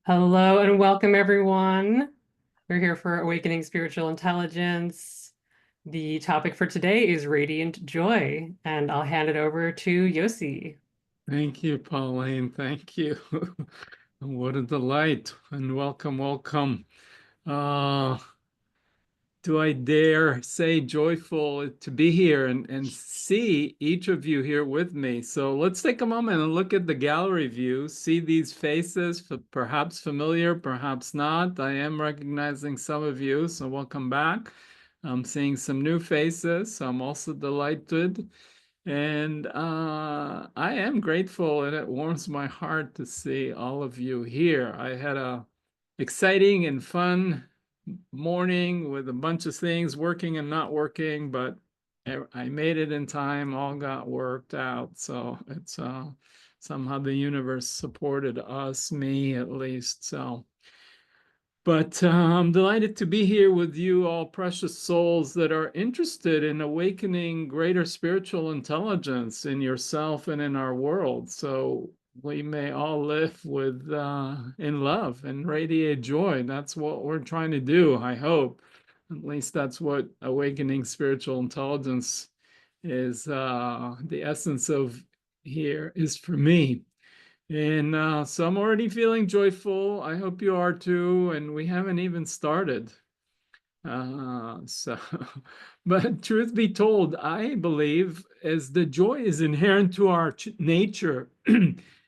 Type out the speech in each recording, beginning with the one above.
Hello and welcome, everyone. We're here for Awakening Spiritual Intelligence. The topic for today is radiant joy, and I'll hand it over to Yosi. Thank you, Pauline. Thank you. What a delight and welcome, welcome. Uh, do I dare say joyful to be here and see each of you here with me? So let's take a moment and look at the gallery view, see these faces, perhaps familiar, perhaps not. I am recognizing some of you, so welcome back. I'm seeing some new faces, so I'm also delighted. And I am grateful, and it warms my heart to see all of you here. I had a exciting and fun morning with a bunch of things working and not working, but I made it in time, all got worked out. So it's somehow the universe supported us, me at least. So but I'm delighted to be here with you, all precious souls that are interested in awakening greater spiritual intelligence in yourself and in our world. So we may all live with in love and radiate joy. That's what we're trying to do, I hope. At least that's what awakening spiritual intelligence is, the essence of here is for me. And so I'm already feeling joyful. I hope you are too. And we haven't even started. So, but truth be told, I believe as the joy is inherent to our nature,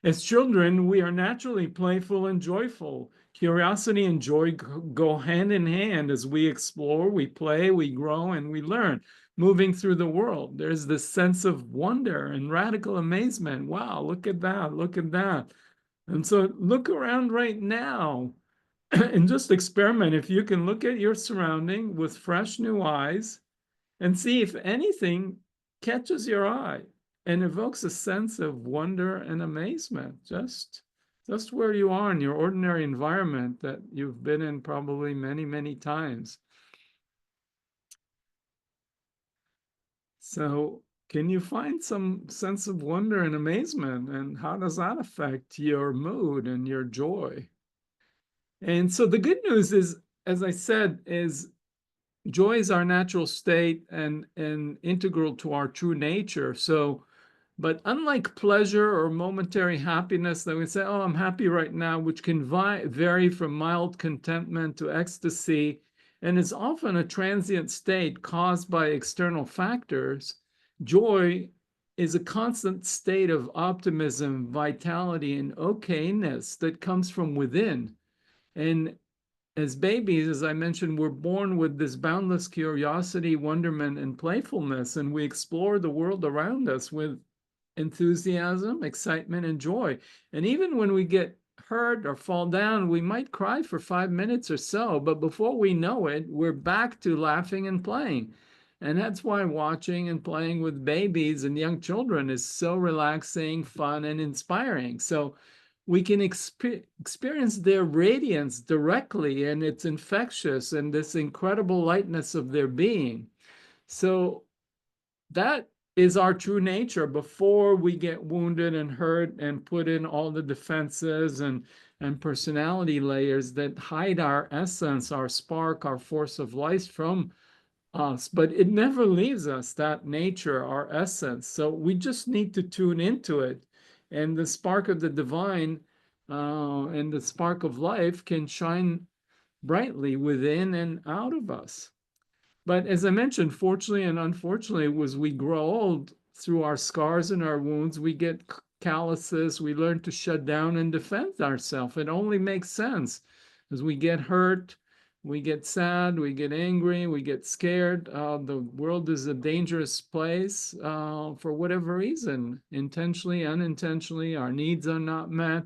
as children, we are naturally playful and joyful. Curiosity and joy go hand in hand as we explore, we play, we grow, and we learn. Moving through the world, there's this sense of wonder and radical amazement. Wow, look at that, look at that. And so look around right now and just experiment if you can look at your surrounding with fresh new eyes and see if anything catches your eye and evokes a sense of wonder and amazement just where you are in your ordinary environment that you've been in probably many times. So can you find some sense of wonder and amazement, and how does that affect your mood and your joy? And so the good news is, as I said, is joy is our natural state and integral to our true nature. So, but unlike pleasure or momentary happiness that we say, oh, I'm happy right now, which can vary from mild contentment to ecstasy, and is often a transient state caused by external factors, joy is a constant state of optimism, vitality, and okayness that comes from within. And as babies, as I mentioned, we're born with this boundless curiosity, wonderment, and playfulness, and we explore the world around us with enthusiasm, excitement, and joy. And even when we get hurt or fall down, we might cry for 5 minutes or so, but before we know it, we're back to laughing and playing. And that's why watching and playing with babies and young children is so relaxing, fun, and inspiring. So we can experience their radiance directly, and it's infectious, and this incredible lightness of their being. So that is our true nature before we get wounded and hurt and put in all the defenses and personality layers that hide our essence, our spark, our force of life from us. But it never leaves us, that nature, our essence. So we just need to tune into it. And the spark of the divine and the spark of life can shine brightly within and out of us. But as I mentioned, fortunately and unfortunately, as we grow old, through our scars and our wounds, we get calluses, we learn to shut down and defend ourselves. It only makes sense. As we get hurt, we get sad, we get angry, we get scared. The world is a dangerous place for whatever reason, intentionally, unintentionally, our needs are not met.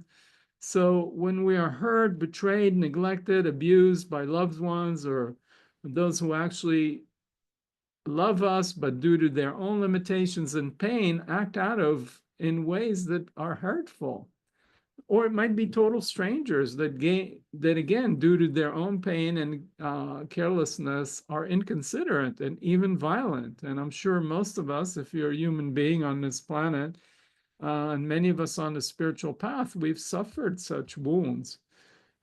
So when we are hurt, betrayed, neglected, abused by loved ones, or those who actually love us, but due to their own limitations and pain, act out of in ways that are hurtful. Or it might be total strangers that again, due to their own pain and carelessness, are inconsiderate and even violent. And I'm sure most of us, if you're a human being on this planet, and many of us on the spiritual path, we've suffered such wounds.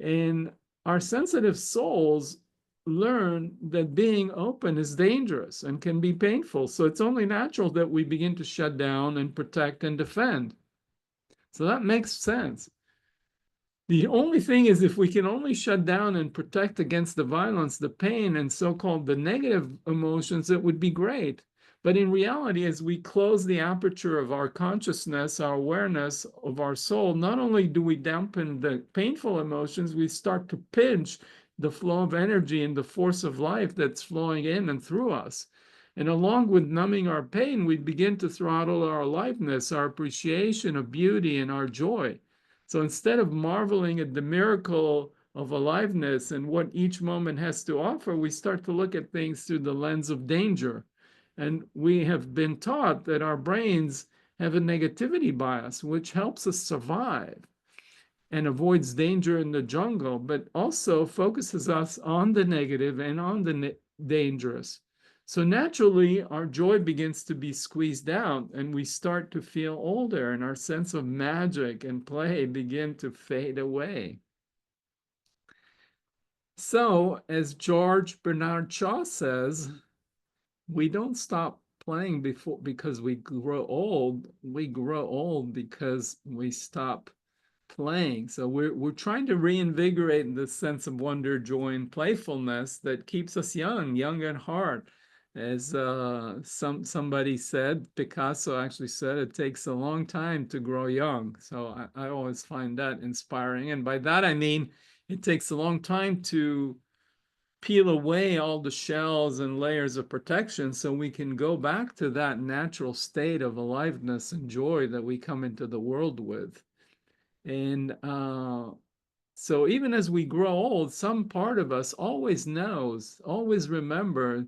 And our sensitive souls learn that being open is dangerous and can be painful. So it's only natural that we begin to shut down and protect and defend. So that makes sense. The only thing is, if we can only shut down and protect against the violence, the pain, and so-called the negative emotions, it would be great. But in reality, as we close the aperture of our consciousness, our awareness of our soul, not only do we dampen the painful emotions, we start to pinch the flow of energy and the force of life that's flowing in and through us. And along with numbing our pain, we begin to throttle our aliveness, our appreciation of beauty, and our joy. So instead of marveling at the miracle of aliveness and what each moment has to offer, we start to look at things through the lens of danger. And we have been taught that our brains have a negativity bias, which helps us survive and avoids danger in the jungle, but also focuses us on the negative and on the dangerous. So naturally, our joy begins to be squeezed out, and we start to feel older, and our sense of magic and play begin to fade away. So, as George Bernard Shaw says, we don't stop playing because we grow old. We grow old because we stop playing. So we're trying to reinvigorate the sense of wonder, joy, and playfulness that keeps us young at heart. As somebody said, Picasso actually said, it takes a long time to grow young. So I always find that inspiring. And by that I mean it takes a long time to peel away all the shells and layers of protection so we can go back to that natural state of aliveness and joy that we come into the world with. And so even as we grow old, some part of us always knows, always remember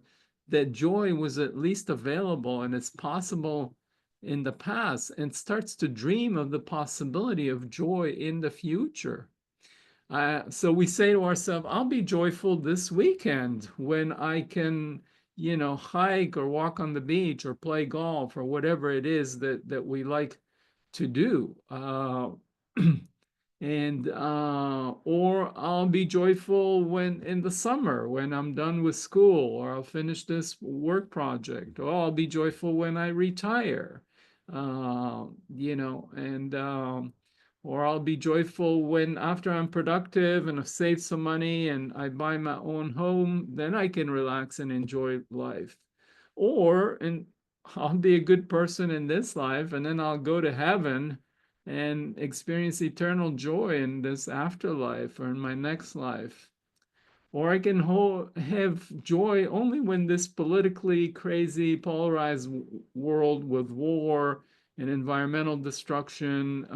that joy was at least available and it's possible in the past, and starts to dream of the possibility of joy in the future. So we say to ourselves, I'll be joyful this weekend when I can, hike or walk on the beach or play golf or whatever it is that we like to do. And or I'll be joyful when in the summer when I'm done with school, or I'll finish this work project, or I'll be joyful when I retire, and or I'll be joyful when after I'm productive and I've saved some money and I buy my own home, then I can relax and enjoy life. And I'll be a good person in this life, and then I'll go to heaven and experience eternal joy in this afterlife or in my next life. Or I can have joy only when this politically crazy, polarized world with war and environmental destruction,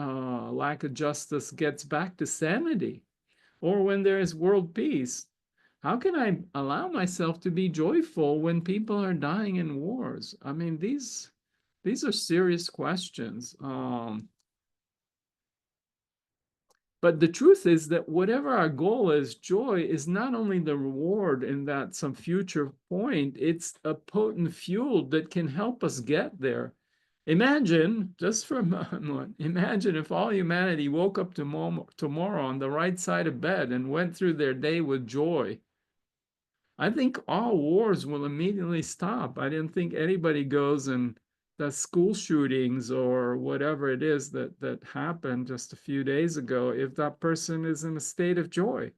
lack of justice gets back to sanity, or when there is world peace. How can I allow myself to be joyful when people are dying in wars? I mean, these are serious questions. But the truth is that whatever our goal is, joy is not only the reward in that some future point, it's a potent fuel that can help us get there. Imagine, just for a moment, imagine if all humanity woke up tomorrow on the right side of bed and went through their day with joy. I think all wars will immediately stop. I didn't think anybody goes and does school shootings or whatever it is that happened just a few days ago if that person is in a state of joy.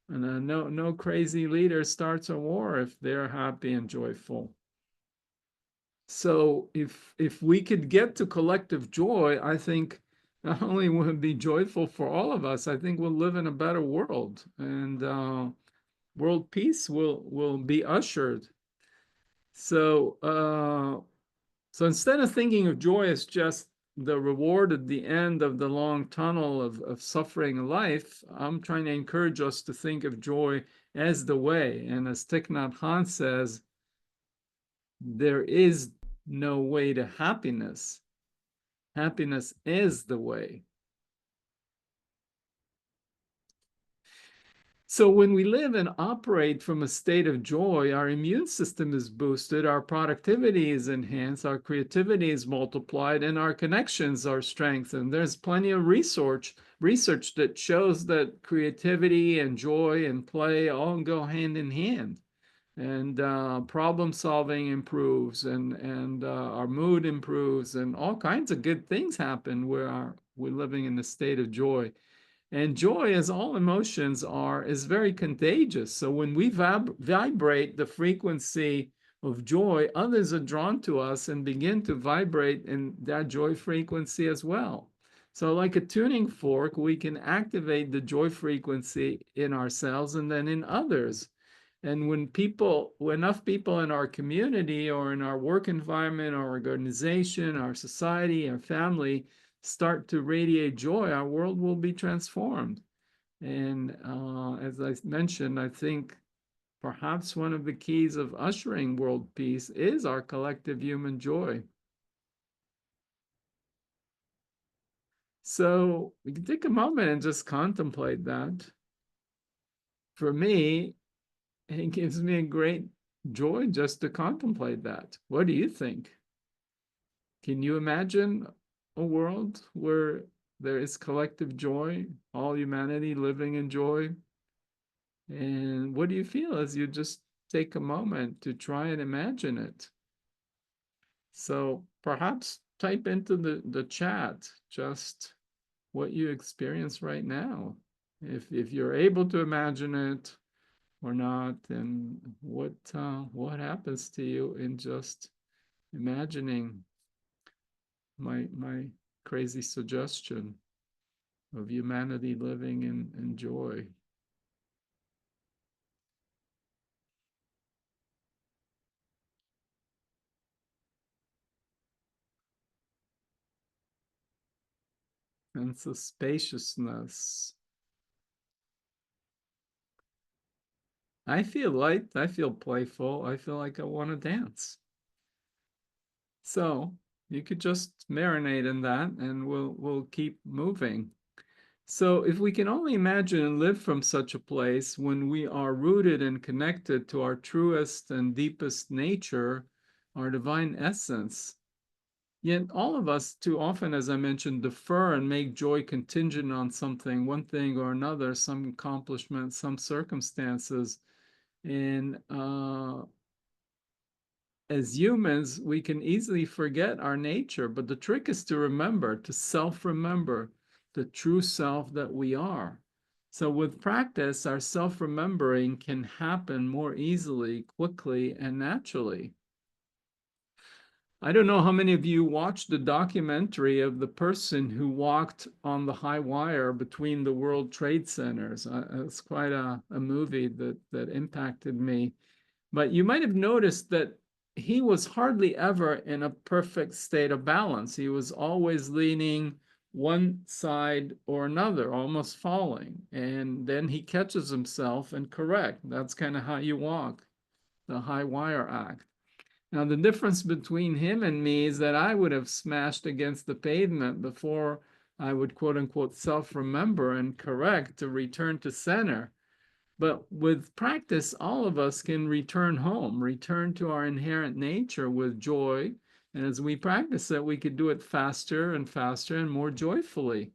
And no crazy leader starts a war if they're happy and joyful. So if we could get to collective joy, I think not only will it be joyful for all of us, I think we'll live in a better world. And world peace will be ushered. So so instead of thinking of joy as just the reward at the end of the long tunnel of suffering life, I'm trying to encourage us to think of joy as the way. And as Thich Nhat Hanh says, there is no way to happiness. Happiness is the way. So when we live and operate from a state of joy, our immune system is boosted, our productivity is enhanced, our creativity is multiplied, and our connections are strengthened. There's plenty of research that shows that creativity and joy and play all go hand in hand. And problem solving improves, and our mood improves, and all kinds of good things happen where we're living in a state of joy. And joy, as all emotions are, is very contagious. So when we vibrate the frequency of joy, others are drawn to us and begin to vibrate in that joy frequency as well. So, like a tuning fork, we can activate the joy frequency in ourselves and then in others. And when enough people in our community or in our work environment, our organization, our society, our family start to radiate joy, our world will be transformed. And as I mentioned, I think perhaps one of the keys of ushering world peace is our collective human joy. So we can take a moment and just contemplate that. For me, it gives me a great joy just to contemplate that. What do you think? Can you imagine a world where there is collective joy, all humanity living in joy? And what do you feel as you just take a moment to try and imagine it? So perhaps type into the chat just what you experience right now. If you're able to imagine it or not, and what happens to you in just imagining my crazy suggestion of humanity living in joy. Sense of spaciousness. I feel light, I feel playful, I feel like I want to dance. So you could just marinate in that and we'll keep moving. So if we can only imagine and live from such a place when we are rooted and connected to our truest and deepest nature, our divine essence, yet all of us too often, as I mentioned, defer and make joy contingent on something, one thing or another, some accomplishment, some circumstances. And as humans, we can easily forget our nature, but the trick is to remember, to self-remember the true self that we are. So with practice, our self-remembering can happen more easily, quickly, and naturally. I don't know how many of you watched the documentary of the person who walked on the high wire between the World Trade Centers. It's quite a movie that impacted me. But you might have noticed that he was hardly ever in a perfect state of balance. He was always leaning one side or another, almost falling. And then he catches himself and correct. That's kind of how you walk, the high wire act. Now, the difference between him and me is that I would have smashed against the pavement before I would quote unquote self-remember and correct to return to center. But with practice, all of us can return home, return to our inherent nature with joy. And as we practice it, we could do it faster and faster and more joyfully.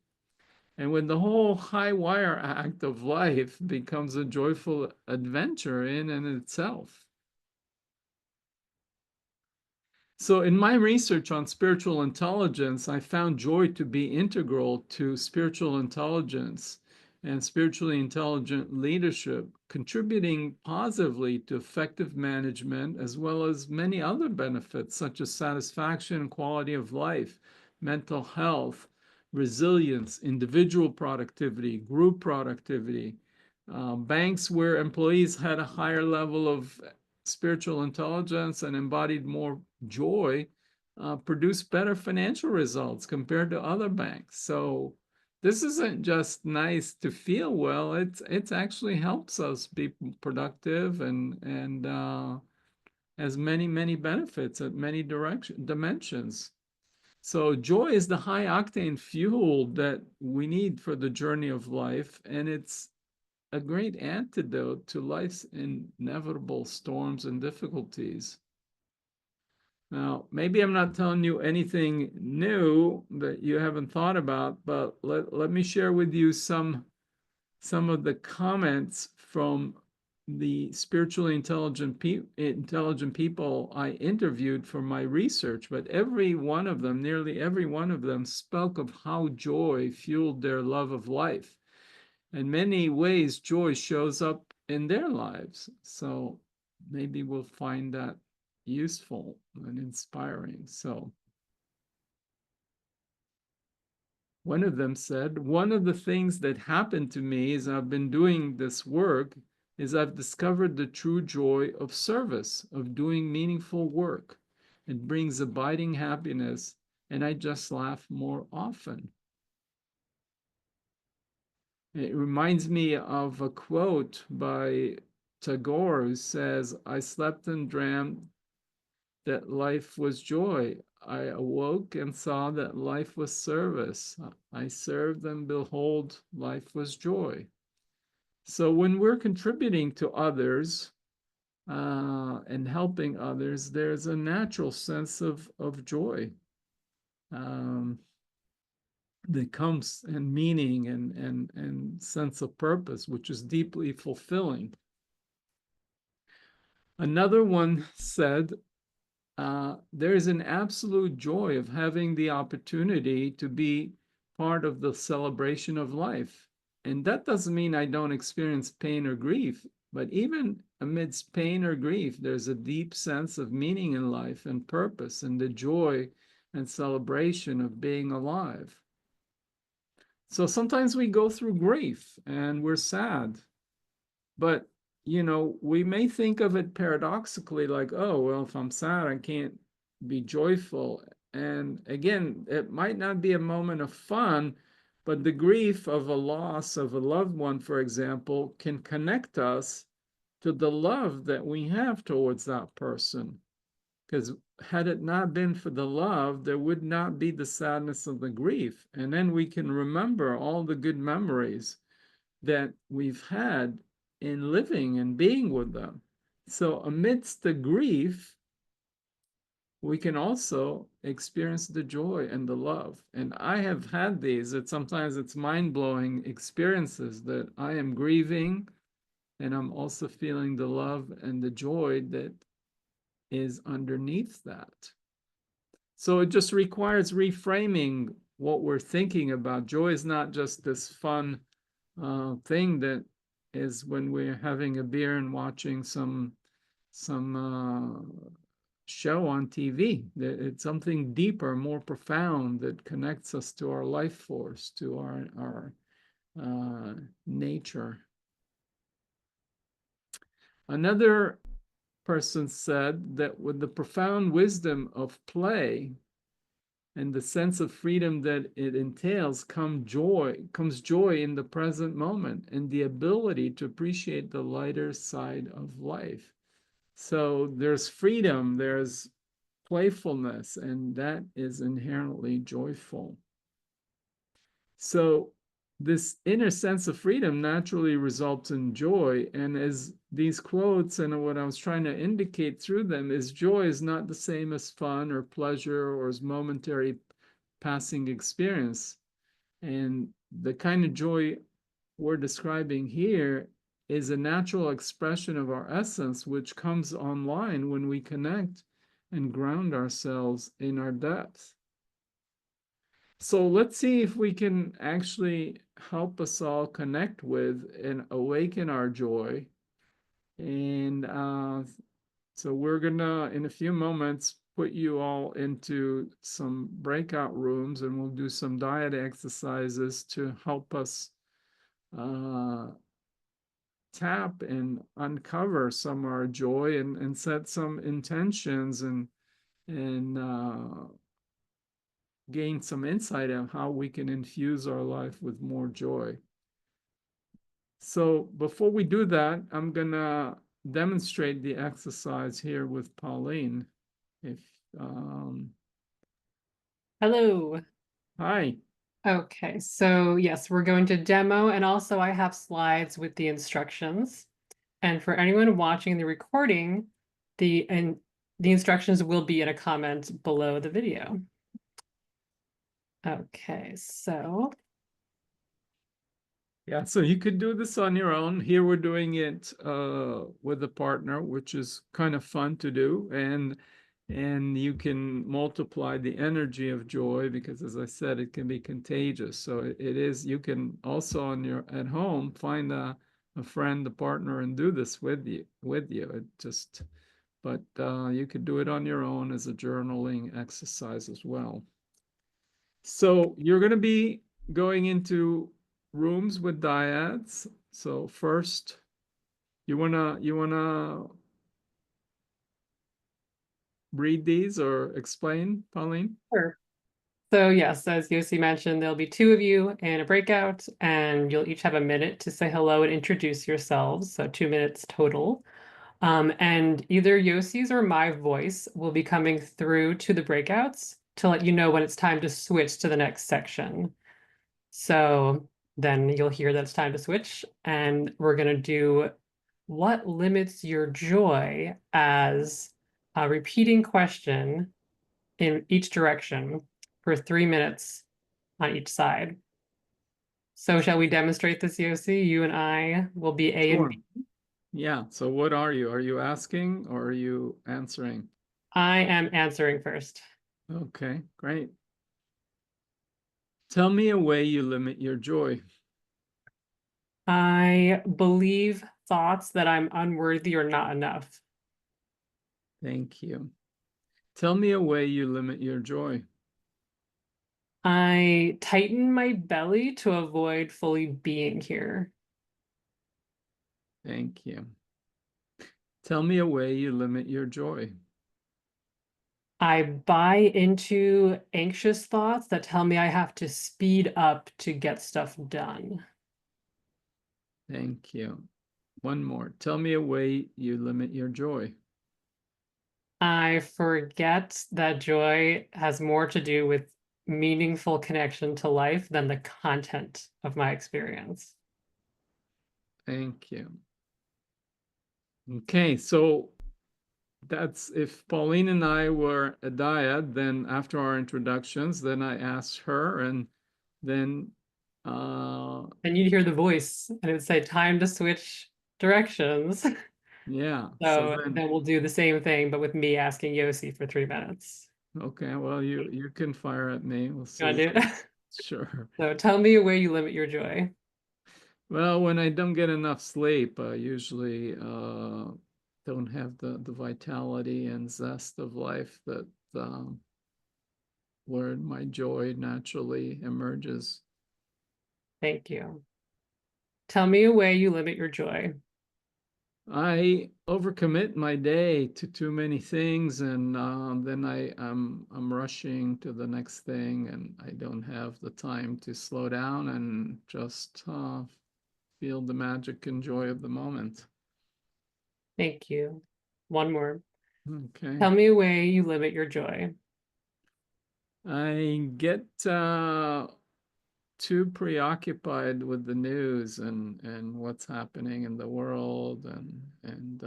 And when the whole high wire act of life becomes a joyful adventure in and itself. So in my research on spiritual intelligence, I found joy to be integral to spiritual intelligence and spiritually intelligent leadership, contributing positively to effective management, as well as many other benefits such as satisfaction, quality of life, mental health, resilience, individual productivity, group productivity. Banks where employees had a higher level of spiritual intelligence and embodied more joy produce better financial results compared to other banks. So this isn't just nice to feel well, it's actually helps us be productive and has many benefits at many dimensions. So joy is the high octane fuel that we need for the journey of life, and it's a great antidote to life's inevitable storms and difficulties. Now, maybe I'm not telling you anything new that you haven't thought about, but let me share with you some of the comments from the spiritually intelligent people I interviewed for my research. But every one of them, nearly every one of them, spoke of how joy fueled their love of life. In many ways, joy shows up in their lives. So maybe we'll find that useful and inspiring. So one of them said, one of the things that happened to me as I've been doing this work is I've discovered the true joy of service, of doing meaningful work. It brings abiding happiness, and I just laugh more often. It reminds me of a quote by Tagore who says, I slept and dreamt that life was joy. I awoke and saw that life was service. I served and behold, life was joy. So when we're contributing to others and helping others, there's a natural sense of joy that comes, and meaning and sense of purpose, which is deeply fulfilling. Another one said, there is an absolute joy of having the opportunity to be part of the celebration of life. And that doesn't mean I don't experience pain or grief, but even amidst pain or grief, there's a deep sense of meaning in life and purpose and the joy and celebration of being alive. So sometimes we go through grief and we're sad, but we may think of it paradoxically like, oh, well, if I'm sad, I can't be joyful. And again, it might not be a moment of fun, but the grief of a loss of a loved one, for example, can connect us to the love that we have towards that person. Because had it not been for the love, there would not be the sadness of the grief. And then we can remember all the good memories that we've had in living and being with them. So, amidst the grief, we can also experience the joy and the love. And I have had these, that sometimes it's mind-blowing experiences that I am grieving and I'm also feeling the love and the joy that is underneath that. So it just requires reframing what we're thinking about. Joy is not just this fun thing that is when we're having a beer and watching some show on TV. It's something deeper, more profound that connects us to our life force, to our nature. Another person said that with the profound wisdom of play and the sense of freedom that it entails comes joy in the present moment and the ability to appreciate the lighter side of life. So there's freedom, there's playfulness, and that is inherently joyful. So this inner sense of freedom naturally results in joy. And as these quotes and what I was trying to indicate through them is, joy is not the same as fun or pleasure or as momentary passing experience. And the kind of joy we're describing here is a natural expression of our essence, which comes online when we connect and ground ourselves in our depth. So let's see if we can actually help us all connect with and awaken our joy. And so we're gonna, in a few moments, put you all into some breakout rooms and we'll do some diet exercises to help us tap and uncover some of our joy and set some intentions and gain some insight on how we can infuse our life with more joy. So before we do that, I'm gonna demonstrate the exercise here with Pauline. If Hello. Hi. Okay, so yes, we're going to demo, and also I have slides with the instructions. And for anyone watching the recording, the instructions will be in a comment below the video. Okay, so Yeah, so you could do this on your own. Here we're doing it with a partner, which is kind of fun to do. And you can multiply the energy of joy because, as I said, it can be contagious. So it is, you can also on your at home find a friend, a partner, and do this with you. It just, but you could do it on your own as a journaling exercise as well. So you're going to be going into rooms with dyads. So first, you wanna read these or explain, Pauline? sure. So yes, as Yosi mentioned, there'll be two of you in a breakout, and you'll each have a minute to say hello and introduce yourselves. So 2 minutes total. And either Yosi's or my voice will be coming through to the breakouts to let you know when it's time to switch to the next section. So then you'll hear that it's time to switch, and we're going to do what limits your joy as a repeating question in each direction for 3 minutes on each side. So shall we demonstrate this, Yosi? You and I will be A and Sure. B. Yeah. So what are you? Are you asking or are you answering? I am answering first. Okay, great. Tell me a way you limit your joy. I believe thoughts that I'm unworthy or not enough. Thank you. Tell me a way you limit your joy. I tighten my belly to avoid fully being here. Thank you. Tell me a way you limit your joy. I buy into anxious thoughts that tell me I have to speed up to get stuff done. Thank you. One more. Tell me a way you limit your joy. I forget that joy has more to do with meaningful connection to life than the content of my experience. Thank you. Okay, so that's if Pauline and I were a dyad, then after our introductions, then I asked her, and then uh And you'd hear the voice and it would say, time to switch directions. yeah, so So then then we'll do the same thing, but with me asking Yosi for 3 minutes. okay, well you can fire at me. We'll You want see. to do it? Sure. So tell me a way you limit your joy. Well, when I don't get enough sleep, I usually don't have the vitality and zest of life that um, where my joy naturally emerges. Thank you. Tell me a way you limit your joy. I overcommit my day to too many things, and then I'm rushing to the next thing, and I don't have the time to slow down and just feel the magic and joy of the moment. Thank you. One more. Okay. Tell me a way you limit your joy. I get too preoccupied with the news and what's happening in the world and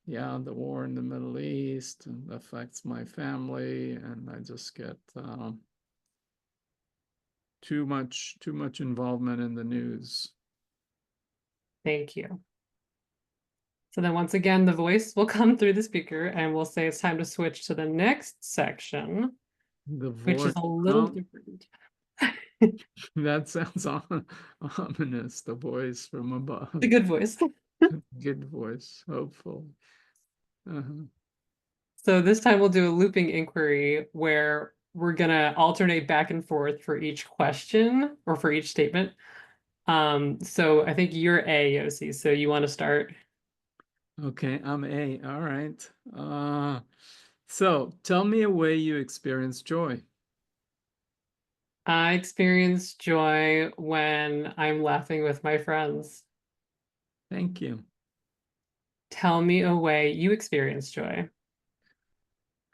yeah, the war in the Middle East and affects my family, and I just get too much involvement in the news. Thank you. So then once again, the voice will come through the speaker and we'll say it's time to switch to the next section, The which is voice, a little oh, different. that sounds ominous. The voice from The above. good voice. Good voice, hopeful. Uh-huh. So this time we'll do a looping inquiry where we're gonna alternate back and forth for each question or for each statement. So I think you're A, Yossi, so you want to start? Okay, I'm A. All right. So tell me a way you experience joy. I experience joy when I'm laughing with my friends. Thank you. Tell me a way you experience joy.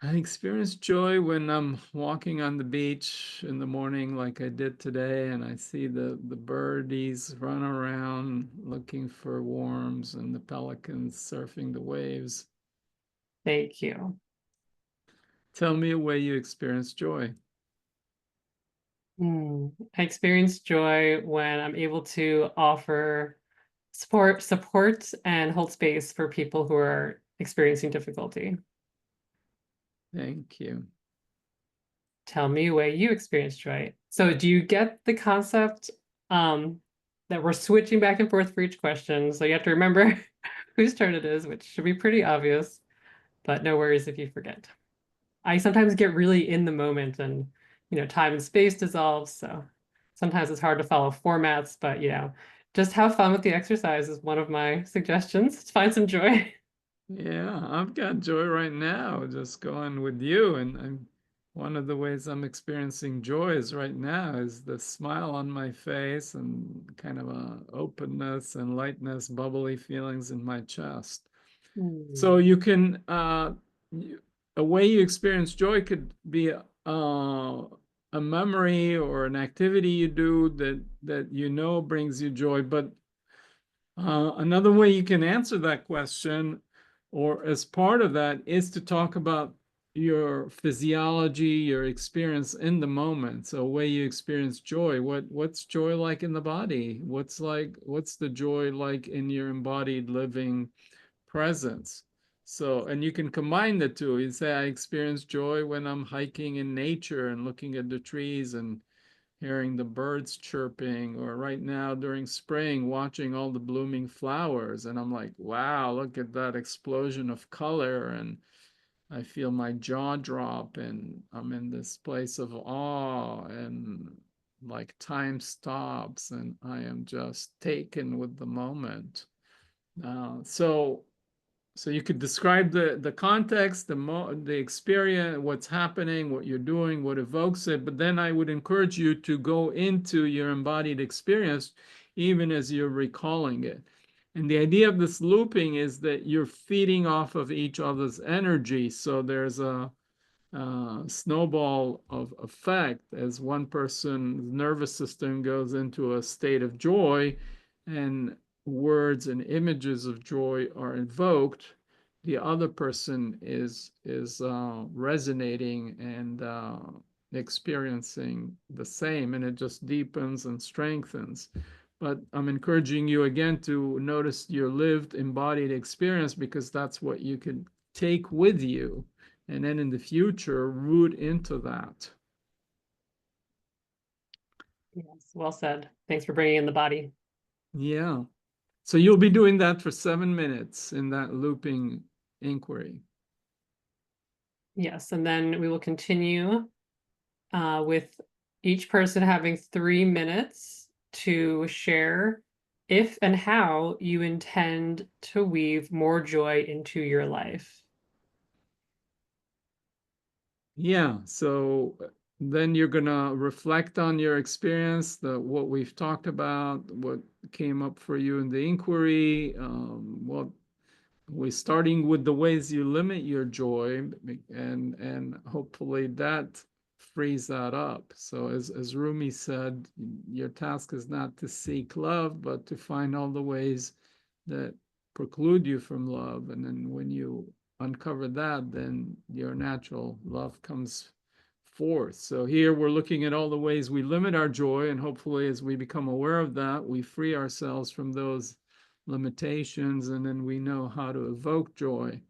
I experience joy when I'm walking on the beach in the morning like I did today, and I see the birdies run around looking for worms and the pelicans surfing the waves. Thank you. Tell me a way you experience joy. I experience joy when I'm able to offer support and hold space for people who are experiencing difficulty. Thank you. Tell me a way you experience joy. So do you get the concept um, that we're switching back and forth for each question? So you have to remember whose turn it is, which should be pretty obvious, but no worries if you forget. I sometimes get really in the moment and, time and space dissolves. So sometimes it's hard to follow formats, but, just have fun with the exercise is one of my suggestions. Find some joy. Yeah, I've got joy right now just going with you. And one of the ways I'm experiencing joy is right now is the smile on my face and kind of a openness and lightness, bubbly feelings in my chest. So Mm. you can a way you experience joy could be a memory or an activity you do that you know brings you joy, but another way you can answer that question, or as part of that, is to talk about your physiology, your experience in the moment. So, way you experience joy. What's joy like in the body? What's the joy like in your embodied living presence? So, and you can combine the two. You say, I experience joy when I'm hiking in nature and looking at the trees and hearing the birds chirping, or right now during spring, watching all the blooming flowers. And I'm like, wow, look at that explosion of color. And I feel my jaw drop, and I'm in this place of awe, and like time stops, and I am just taken with the moment. So you could describe the context, the experience, what's happening, what you're doing, what evokes it. But then I would encourage you to go into your embodied experience, even as you're recalling it. And the idea of this looping is that you're feeding off of each other's energy. So there's a snowball of effect as one person's nervous system goes into a state of joy and words and images of joy are invoked, the other person is resonating and experiencing the same, and it just deepens and strengthens. But I'm encouraging you again to notice your lived embodied experience, because that's what you can take with you and then in the future root into that. Yes, well said. Thanks for bringing in the body. Yeah. So you'll be doing that for 7 minutes in that looping inquiry. Yes, and then we will continue with each person having 3 minutes to share if and how you intend to weave more joy into your life. Yeah. So then you're gonna reflect on your experience, what we've talked about, what came up for you in the inquiry, what we're starting with the ways you limit your joy, and hopefully that frees that up. So as Rumi said, your task is not to seek love, but to find all the ways that preclude you from love. And then when you uncover that, then your natural love comes forth. So here we're looking at all the ways we limit our joy, and hopefully as we become aware of that, we free ourselves from those limitations, and then we know how to evoke joy.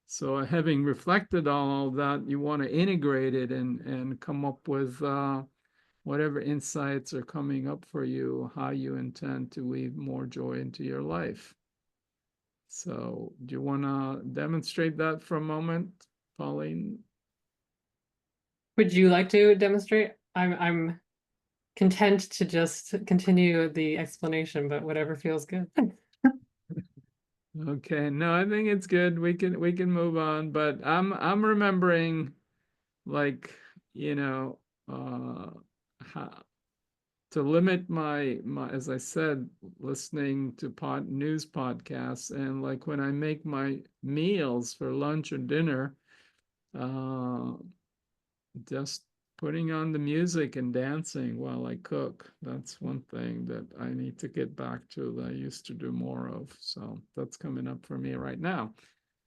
So having reflected on all that, you want to integrate it and come up with whatever insights are coming up for you, how you intend to weave more joy into your life. So do you want to demonstrate that for a moment, Pauline? Would you like to demonstrate? I'm content to just continue the explanation, but whatever feels good. Okay, no, I think it's good. We can move on, but I'm remembering, like, you know, how to limit my as I said, listening to news podcasts, and like when I make my meals for lunch or dinner, Uh, just putting on the music and dancing while I cook. That's one thing that I need to get back to that I used to do more of. So that's coming up for me right now.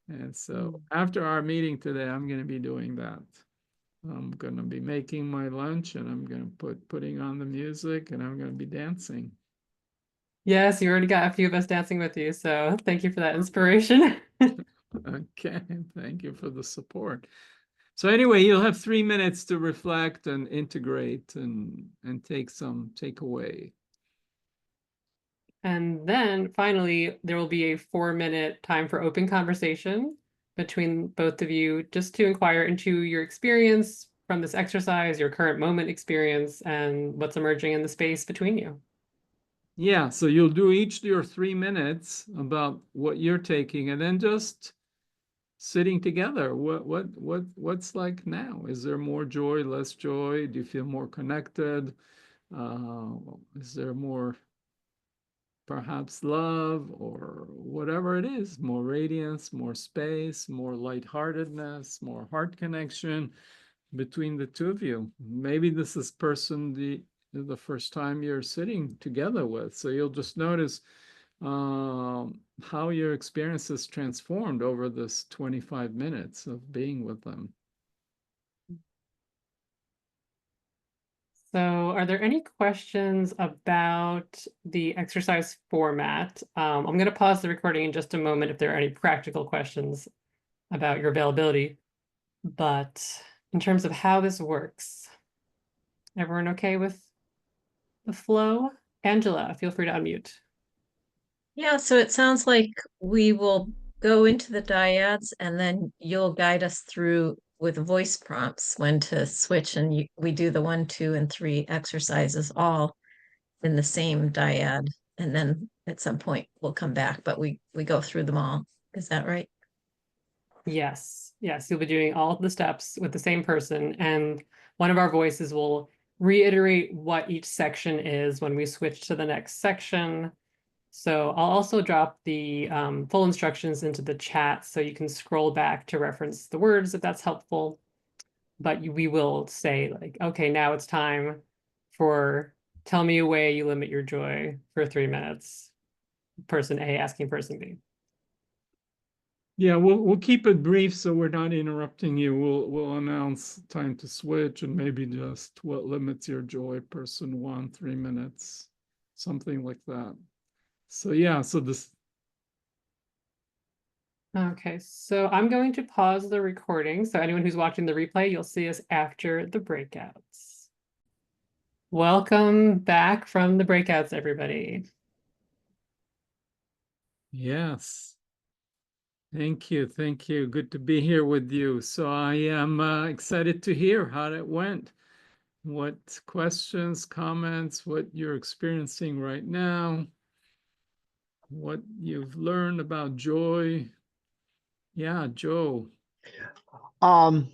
And so Mm. after our meeting today, I'm going to be doing that. I'm going to be making my lunch and I'm going to putting on the music and I'm going to be dancing. Yes, you already got a few of us dancing with you, so thank you for that inspiration. Okay, thank you for the support. So anyway, you'll have 3 minutes to reflect and integrate and take some takeaway. And then finally, there will be a 4-minute time for open conversation between both of you, just to inquire into your experience from this exercise, your current moment experience, and what's emerging in the space between you. Yeah, so you'll do each your 3 minutes about what you're taking, and then just sitting together. What's like now? Is there more joy, less joy? Do you feel more connected? Is there more perhaps love or whatever it is? More radiance, more space, more lightheartedness, more heart connection between the two of you. Maybe this is person the first time you're sitting together with. So you'll just notice how your experience is transformed over this 25 minutes of being with them. So, are there any questions about the exercise format? I'm going to pause the recording in just a moment if there are any practical questions about your availability. But in terms of how this works, everyone okay with the flow? Angela, feel free to unmute. Yeah, so it sounds like we will go into the dyads and then you'll guide us through with voice prompts when to switch, and we do the 1, 2, and 3 exercises all in the same dyad. And then at some point we'll come back, but we go through them all. Is that right? Yes, yes, you'll be doing all of the steps with the same person, and one of our voices will reiterate what each section is when we switch to the next section. So I'll also drop the full instructions into the chat so you can scroll back to reference the words if that's helpful. But we will say like, okay, now it's time for tell me a way you limit your joy for 3 minutes. Person A asking person B. Yeah, we'll keep it brief so we're not interrupting you. We'll announce time to switch and maybe just what limits your joy, person one, 3 minutes, something like that. So yeah, so this Okay, so I'm going to pause the recording. So anyone who's watching the replay, you'll see us after the breakouts. Welcome back from the breakouts, everybody. yes. Thank you. Thank you. Good to be here with you. So I am excited to hear how it went. What questions, comments, what you're experiencing right now, what you've learned about joy. Yeah, Joe. Um,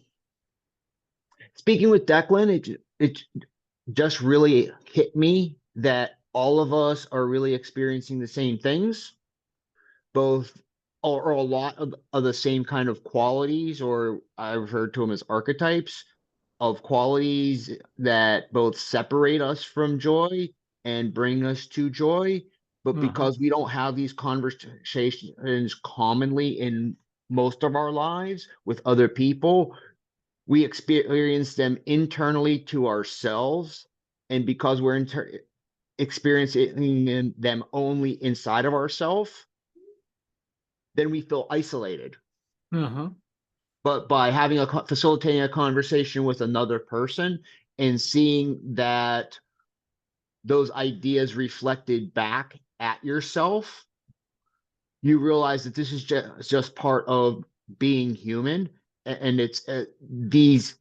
Speaking with Declan, it just really hit me that all of us are really experiencing the same things, both or a lot of the same kind of qualities, or I refer to them as archetypes of qualities that both separate us from joy and bring us to joy. But Uh-huh. because we don't have these conversations commonly in most of our lives with other people, we experience them internally to ourselves. And because we're experiencing them only inside of ourselves, then we feel isolated. Uh-huh. But by having facilitating a conversation with another person and seeing that those ideas reflected back at yourself, you realize that this is just part of being human. And it's these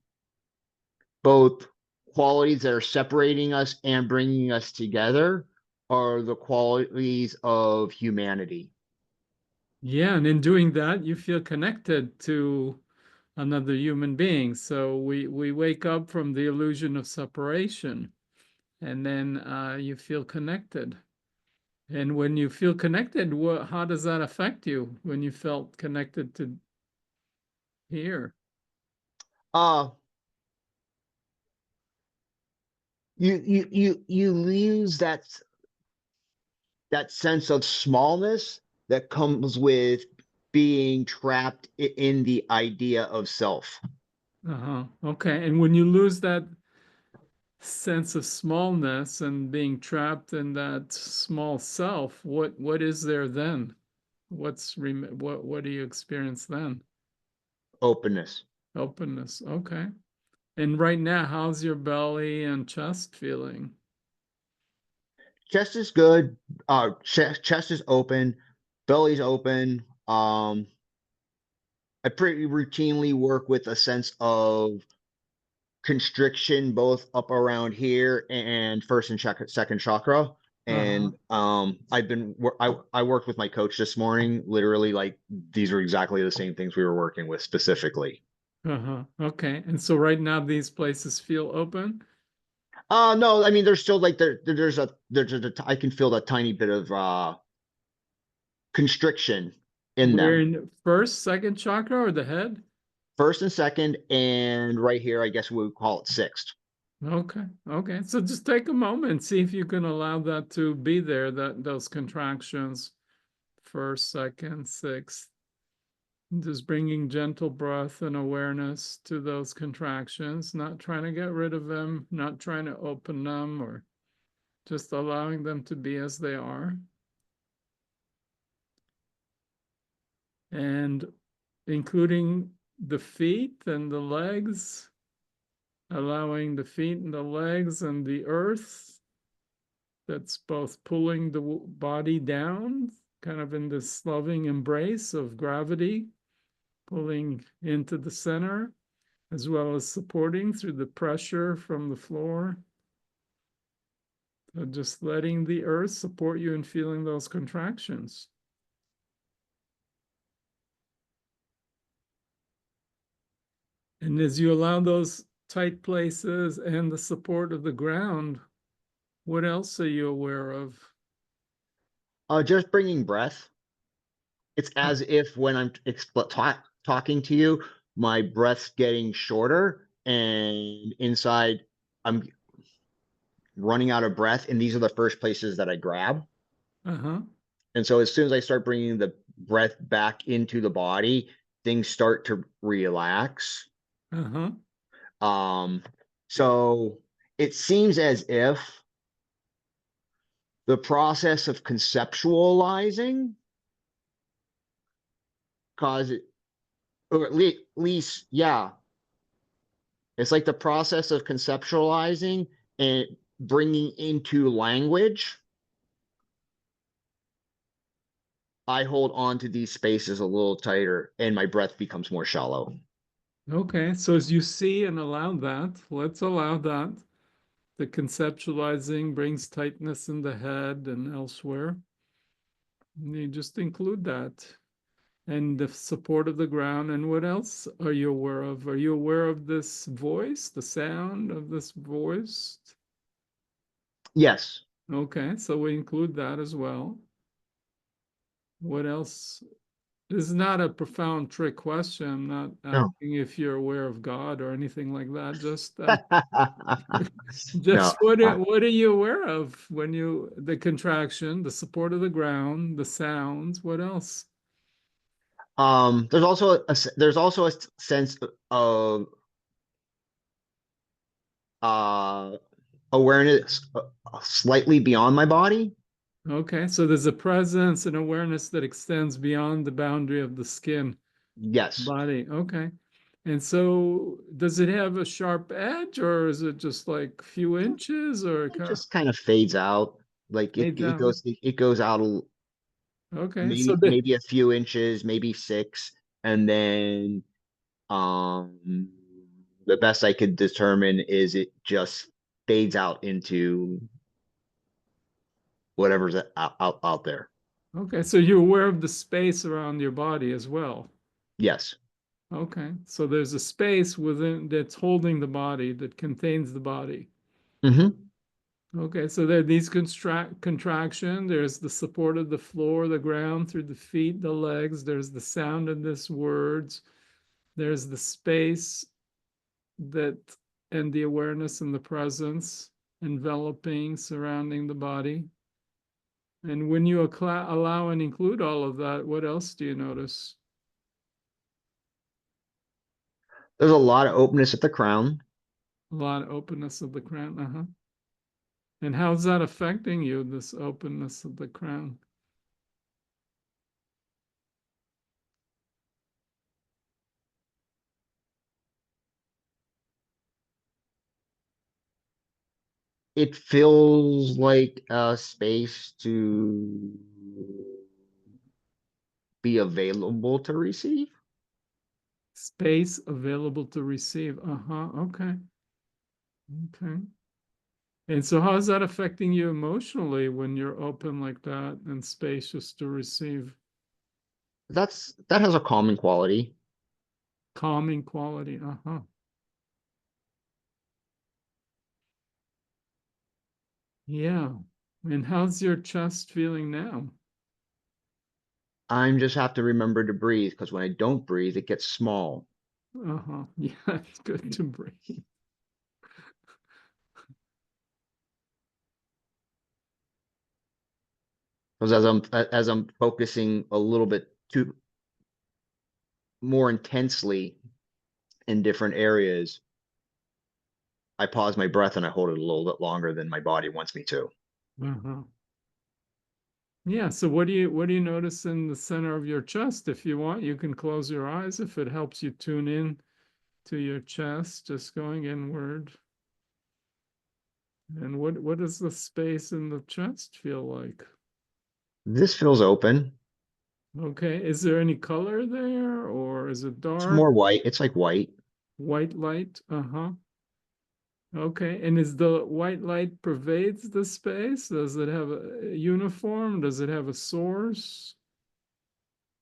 both qualities that are separating us and bringing us together are the qualities of humanity. Yeah, and in doing that, you feel connected to another human being. So we wake up from the illusion of separation, and then you feel connected. And when you feel connected, how does that affect you when you felt connected to here? Uh, you lose that sense of smallness that comes with being trapped in the idea of self. Uh-huh. Okay. And when you lose that sense of smallness and being trapped in that small self, what is there then? What do you experience then? Openness. Openness. Okay. And right now, how's your belly and chest feeling? Chest is good. Chest is open. Belly's open. I pretty routinely work with a sense of constriction both up around here and first and second chakra. Uh-huh. And I worked with my coach this morning. Literally, like these are exactly the same things we were working with specifically. Uh-huh. Okay. And so right now these places feel open? No, I mean there's still like I can feel that tiny bit of constriction in We're them. in first, second chakra or the head? First and second, and right here, I guess we would call it sixth. Okay. Okay. So just take a moment, see if you can allow that to be there, that those contractions, first, second, sixth. Just bringing gentle breath and awareness to those contractions, not trying to get rid of them, not trying to open them, or just allowing them to be as they are. And including the feet and the legs, allowing the feet and the legs and the earth that's both pulling the body down, kind of in this loving embrace of gravity, pulling into the center, as well as supporting through the pressure from the floor. So just letting the earth support you in feeling those contractions. And as you allow those tight places and the support of the ground, what else are you aware of? Just bringing breath. It's as if when I'm talking to you, my breath's getting shorter, and inside I'm running out of breath, and these are the first places that I grab. Uh-huh. And so as soon as I start bringing the breath back into the body, things start to relax. Uh-huh. So it seems as if the process of conceptualizing cause it, or least, yeah, it's like the process of conceptualizing and bringing into language. I hold on to these spaces a little tighter and my breath becomes more shallow. Okay, so as you see and allow that, let's allow that. The conceptualizing brings tightness in the head and elsewhere. And you just include that. And the support of the ground. And what else are you aware of? Are you aware of this voice, the sound of this voice? Yes. Okay, so we include that as well. What else? This is not a profound trick question. I'm not No. asking if you're aware of God or anything like that. Just No. just what are you aware of when you the contraction, the support of the ground, the sounds, what else? There's also a sense of uh awareness slightly beyond my body. Okay, so there's a presence and awareness that extends beyond the boundary of the skin Yes. body. Okay. And so does it have a sharp edge or is it just like a few inches or It kind of just kind of fades out. Like fades out? it goes out Okay, so maybe a few inches, maybe six, and then um the best I could determine is it just fades out into whatever's out there. okay, so you're aware of the space around your body as well. Yes. Okay, so there's a space within that's holding the body that contains the body. Mm-hmm. Okay, so there are these contraction. There's the support of the floor, the ground through the feet, the legs. There's the sound of this words. There's the space that and the awareness and the presence enveloping, surrounding the body. And when you allow and include all of that, what else do you notice? There's a lot of openness at the crown. A lot of openness of the crown. Uh-huh. And how's that affecting you, this openness of the crown? It feels like a space to be available to receive. Space available to receive. Uh-huh. Okay. Okay. And so how's that affecting you emotionally when you're open like that and spacious to receive? That has a calming quality. Calming quality. Uh-huh. Yeah. And how's your chest feeling now? I just have to remember to breathe, because when I don't breathe, it gets small. Uh-huh. Yeah, it's good to breathe. Because as I'm focusing a little bit too more intensely in different areas, I pause my breath and I hold it a little bit longer than my body wants me to. Uh-huh. Yeah, so what do you notice in the center of your chest? If you want, you can close your eyes if it helps you tune in to your chest, just going inward. And what does the space in the chest feel like? This feels open. Okay, is there any color there or is it It's dark? more white. It's like white. White light? Uh-huh. Okay, and is the white light pervades the space? Does it have a uniform? Does it have a source?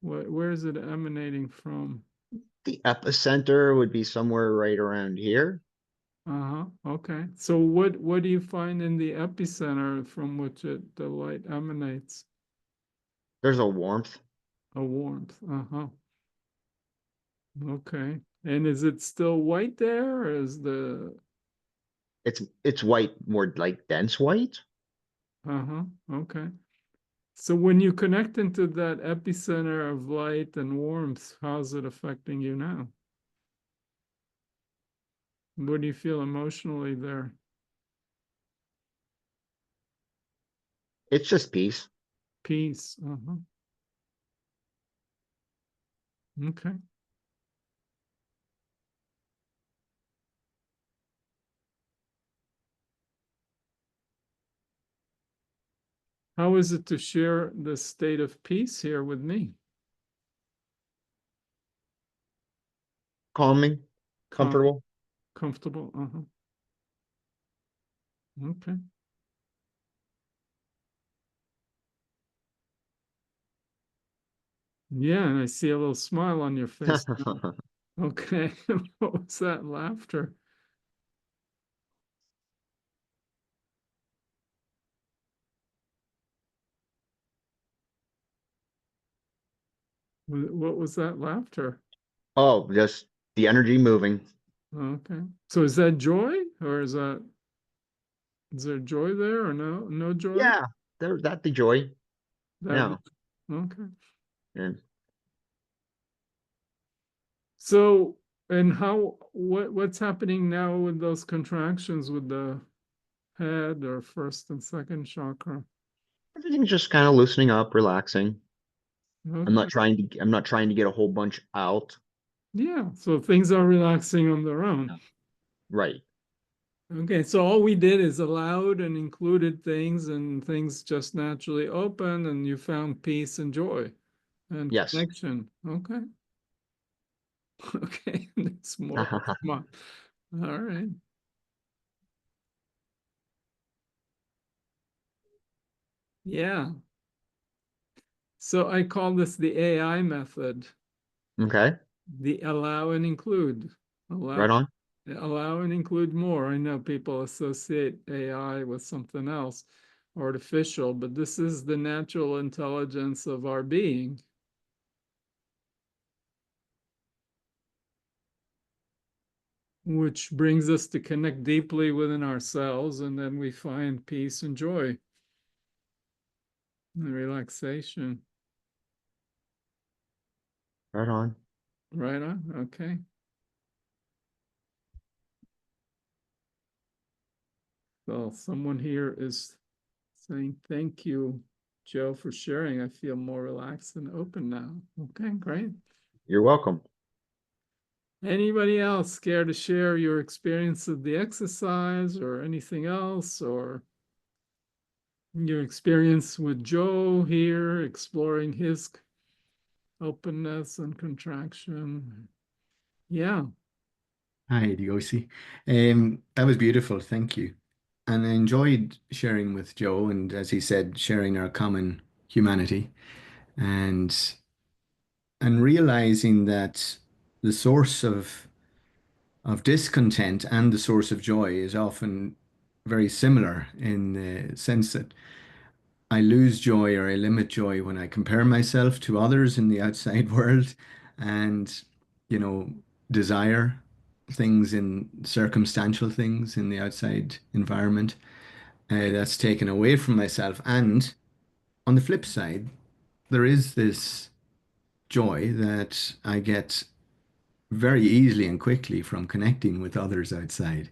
Where is it emanating from? The epicenter would be somewhere right around here. Uh-huh. Okay. So what do you find in the epicenter from which the light emanates? There's a warmth. A warmth. Uh-huh. Okay. And is it still white there, or is the It's white, more like dense white. uh-huh. Okay. So when you connect into that epicenter of light and warmth, how's it affecting you now? What do you feel emotionally there? It's just peace. Peace. Uh-huh. Okay. How is it to share the state of peace here with me? Calming, Calm, comfortable. comfortable. Uh-huh. Okay. Yeah, and I see a little smile on your face now. Okay. What was that laughter? What was that laughter? Oh, just the energy moving. Okay. So is that joy or is there joy there or no? No joy? Yeah, that the joy. That Yeah. was okay. And So and what's happening now with those contractions with the head or first and second chakra? everything's just kind of loosening up, relaxing. Okay. I'm not trying to get a whole bunch out. Yeah. So things are relaxing on their own. Right. Okay, so all we did is allowed and included things, and things just naturally open, and you found peace and joy and Yes. connection. Okay. Okay, there's more. Come on. All right. Yeah. So I call this the AI method, Okay. the allow and include. Right Allow, on. allow and include more. I know people associate AI with something else, artificial, but this is the natural intelligence of our being. which brings us to connect deeply within ourselves, and then we find peace and joy and relaxation. Right on. Right on. Okay. So someone here is saying, thank you, Joe, for sharing. I feel more relaxed and open now. Okay, great. You're welcome. Anybody else care to share your experience of the exercise or anything else, or your experience with Joe here, exploring his openness and contraction? Yeah. Hi, Yosi. That was beautiful. Thank you. And I enjoyed sharing with Joe, and as he said, sharing our common humanity and realizing that the source of discontent and the source of joy is often very similar in the sense that I lose joy or I limit joy when I compare myself to others in the outside world and, you know, desire things in circumstantial things in the outside environment. That's taken away from myself. And on the flip side, there is this joy that I get very easily and quickly from connecting with others outside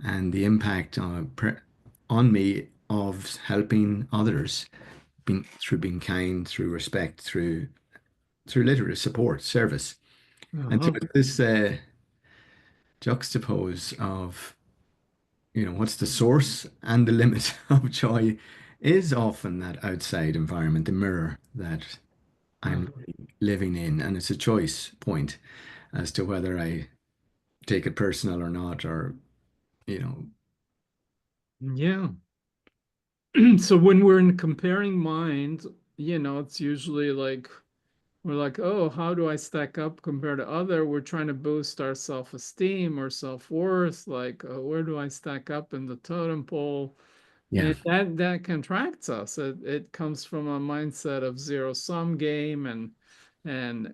and the impact on me of helping others through being kind, through respect, through literally support, service. And so Uh-huh. it's this juxtapose of, what's the source and the limit of joy is often that outside environment, the mirror that I'm Uh-huh. living in. And it's a choice point as to whether I take it personal or not, or, you know, Yeah. So when we're in comparing minds, it's usually like we're like, oh, how do I stack up compared to other? We're trying to boost our self-esteem or self-worth. Like, where do I stack up in the totem pole? yeah, And that contracts us. It comes from a mindset of zero-sum game and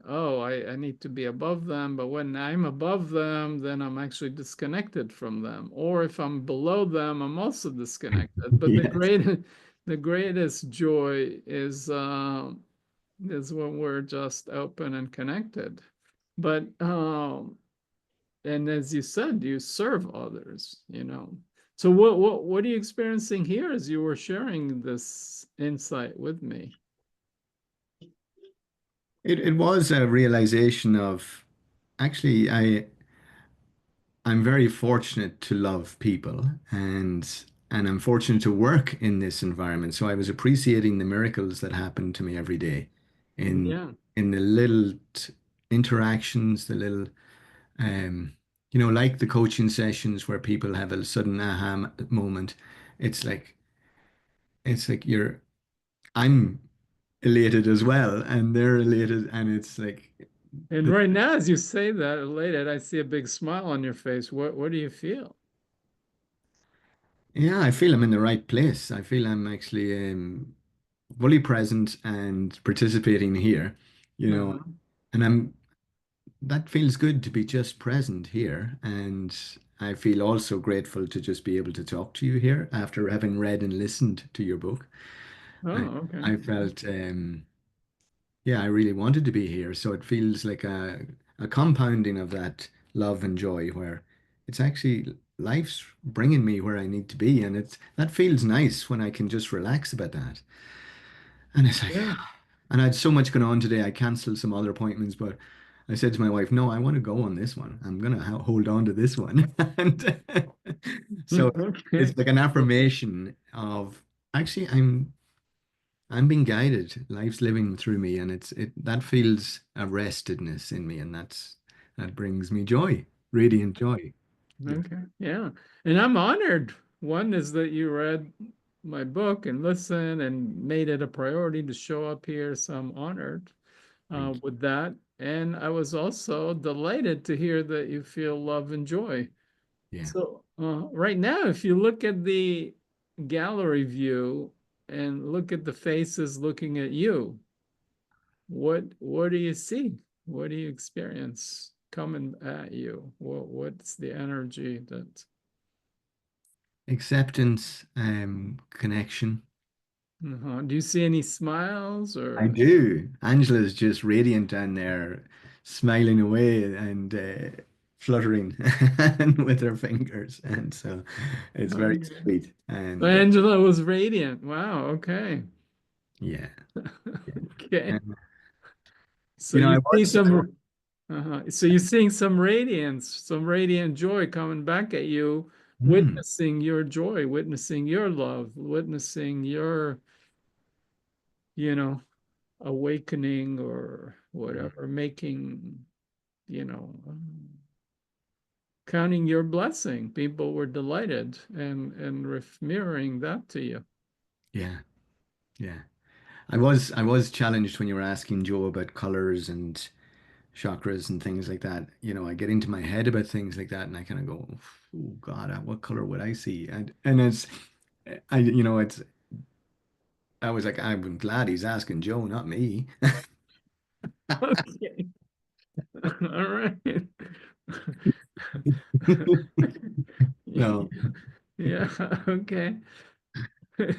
oh, I need to be above them, but when I'm above them, then I'm actually disconnected from them. Or if I'm below them, I'm also disconnected. But the yes. great the greatest joy is when we're just open and connected. But and as you said, you serve others. So what are you experiencing here as you were sharing this insight with me? It was a realization of actually I'm very fortunate to love people and I'm fortunate to work in this environment. So I was appreciating the miracles that happen to me every day in Yeah. in the little interactions, the little like the coaching sessions where people have a sudden aha moment. It's like you're I'm elated as well and they're elated and it's like And right now, as you say that, elated, I see a big smile on your face. What do you feel? yeah, I feel I'm in the right place. I feel I'm actually fully present and participating here, you know, Uh-huh. and that feels good to be just present here. And I feel also grateful to just be able to talk to you here after having read and listened to your book. I, Oh, okay. I felt, yeah, I really wanted to be here. So it feels like a compounding of that love and joy where it's actually life's bringing me where I need to be. And that feels nice when I can just relax about that. And it's like, Yeah. and I had so much going on today. I canceled some other appointments, but I said to my wife, no, I want to go on this one. I'm going to hold on to this one. And so Okay. it's like an affirmation of actually I'm being guided. Life's living through me and that feels a restedness in me and that brings me joy, radiant joy. Yeah. Okay. Yeah. And I'm honored. One is that you read my book and listened and made it a priority to show up here. So I'm honored Thank you. with that. And I was also delighted to hear that you feel love and joy. Yeah. So right now, if you look at the gallery view and look at the faces looking at you, what do you see? What do you experience? coming at you? What's the energy that? Acceptance, connection. Do you see any smiles I or? do. Angela's just radiant down there, smiling away and fluttering with her fingers, and so it's very Okay. sweet. So And Angela was radiant. Wow. Okay. yeah, Okay. and, So you know, you I see was, I was some. So you're seeing some radiance, some radiant joy coming back at you, hmm, witnessing your joy, witnessing your love, witnessing your, you know, awakening or whatever, making, you know, counting your blessing. People were delighted and mirroring that to you. yeah, yeah. I was challenged when you were asking Joe about colors and chakras and things like that. You know, I get into my head about things like that, and I kind of go, "Oh God, what color would I see?" And it's, you know, it's. I was like, I'm glad he's asking Joe, not me. Okay. All right. No, Yeah, okay. I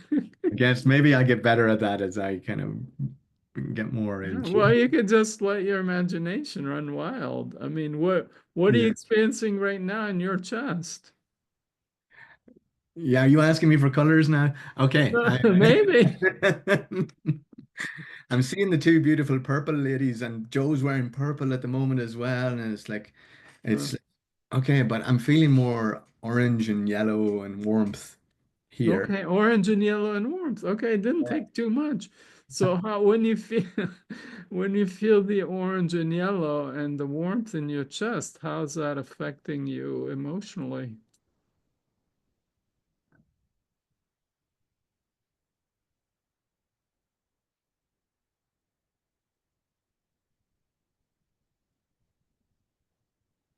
guess maybe I get better at that as I kind of get more Yeah, in well, tune. you could just let your imagination run wild. I mean, what are you Yeah. experiencing right now in your chest? Yeah, are you asking me for colors now? Okay. Maybe. I'm seeing the two beautiful purple ladies, and Joe's wearing purple at the moment as well. And it's like, Uh, it's okay, but I'm feeling more orange and yellow and warmth here. okay, orange and yellow and warmth. Okay, it didn't take too much. So how when you feel when you feel the orange and yellow and the warmth in your chest, how's that affecting you emotionally?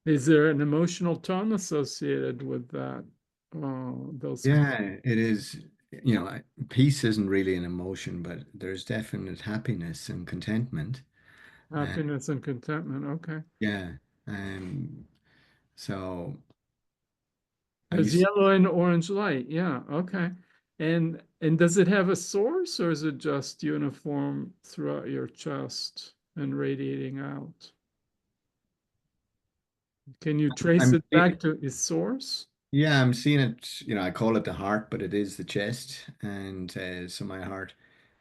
Is there an emotional tone associated with that? Those Yeah, it is. You know, peace isn't really an emotion, but there's definite happiness and contentment. Uh, happiness and contentment. Okay. yeah. Um, so I There's used yellow and orange light. Yeah. Okay. And does it have a source or is it just uniform throughout your chest and radiating out? Can you trace I'm it back to its source? yeah, I'm seeing it, you know, I call it the heart, but it is the chest. And so my heart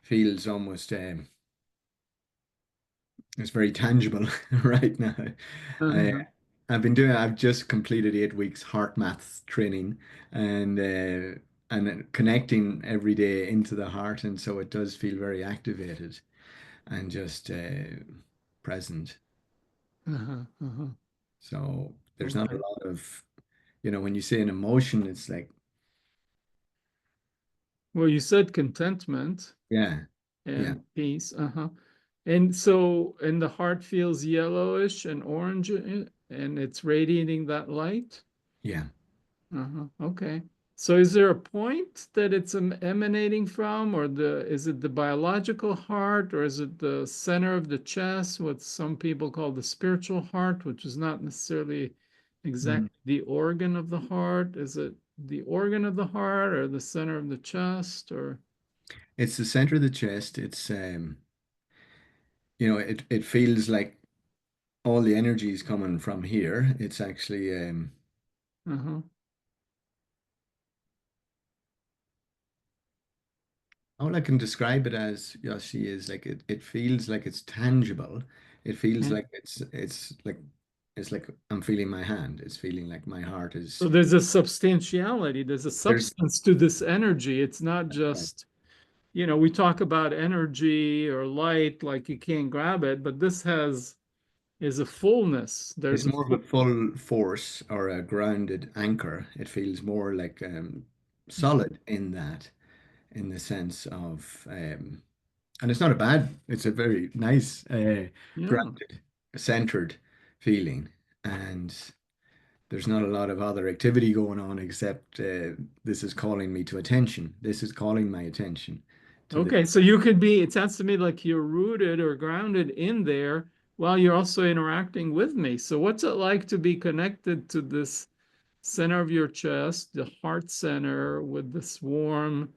feels almost it's very tangible right now. I Uh-huh. I've just completed 8 weeks heart maths training and connecting every day into the heart, and so it does feel very activated and just present. Uh-huh. Uh-huh. So there's not a Okay. lot of, you know, when you say an emotion, it's like, Well, you said contentment yeah, yeah, and peace. Uh-huh. And so, and the heart feels yellowish and orange and it's radiating that light? yeah. Uh-huh. Okay. So is there a point that it's emanating from, or is it the biological heart, or is it the center of the chest, what some people call the spiritual heart, which is not necessarily Mm. exactly the organ of the heart? Is it the organ of the heart or the center of the chest or? It's the center of the chest. It's you know, it feels like all the energy is coming from here. It's actually Uh-huh. all I can describe it as, Yoshi, is like it feels like it's tangible. It feels Okay. like it's like I'm feeling my hand. It's feeling like my heart So is there's a substantiality, there's a there's substance to this energy. It's not just, we talk about energy or light like you can't grab it, but this is a fullness. it's There's a more of a full force or a grounded anchor. It feels more like solid in that, in the sense of and it's not a bad, it's a very nice yeah. grounded, centered feeling. And there's not a lot of other activity going on except this is calling me to attention. This is calling my attention to the Okay, so you could be, it sounds to me like you're rooted or grounded in there, while you're also interacting with me. So what's it like to be connected to this center of your chest, the heart center, with this warm,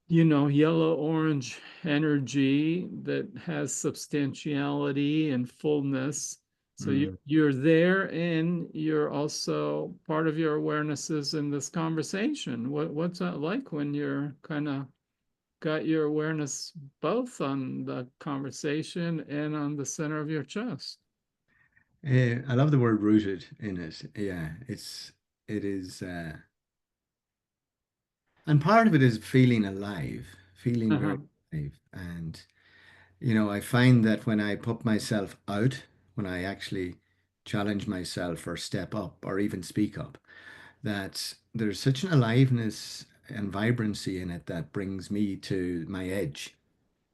yellow orange energy that has substantiality and fullness. So Mm. you're there, and you're also part of your awarenesses in this conversation. What's that like when you're kind of got your awareness both on the conversation and on the center of your chest? I love the word rooted in it. Yeah, it is, and part of it is feeling alive, feeling very Uh-huh. alive. And, I find that when I put myself out, when I actually challenge myself or step up or even speak up, that there's such an aliveness and vibrancy in it that brings me to my edge.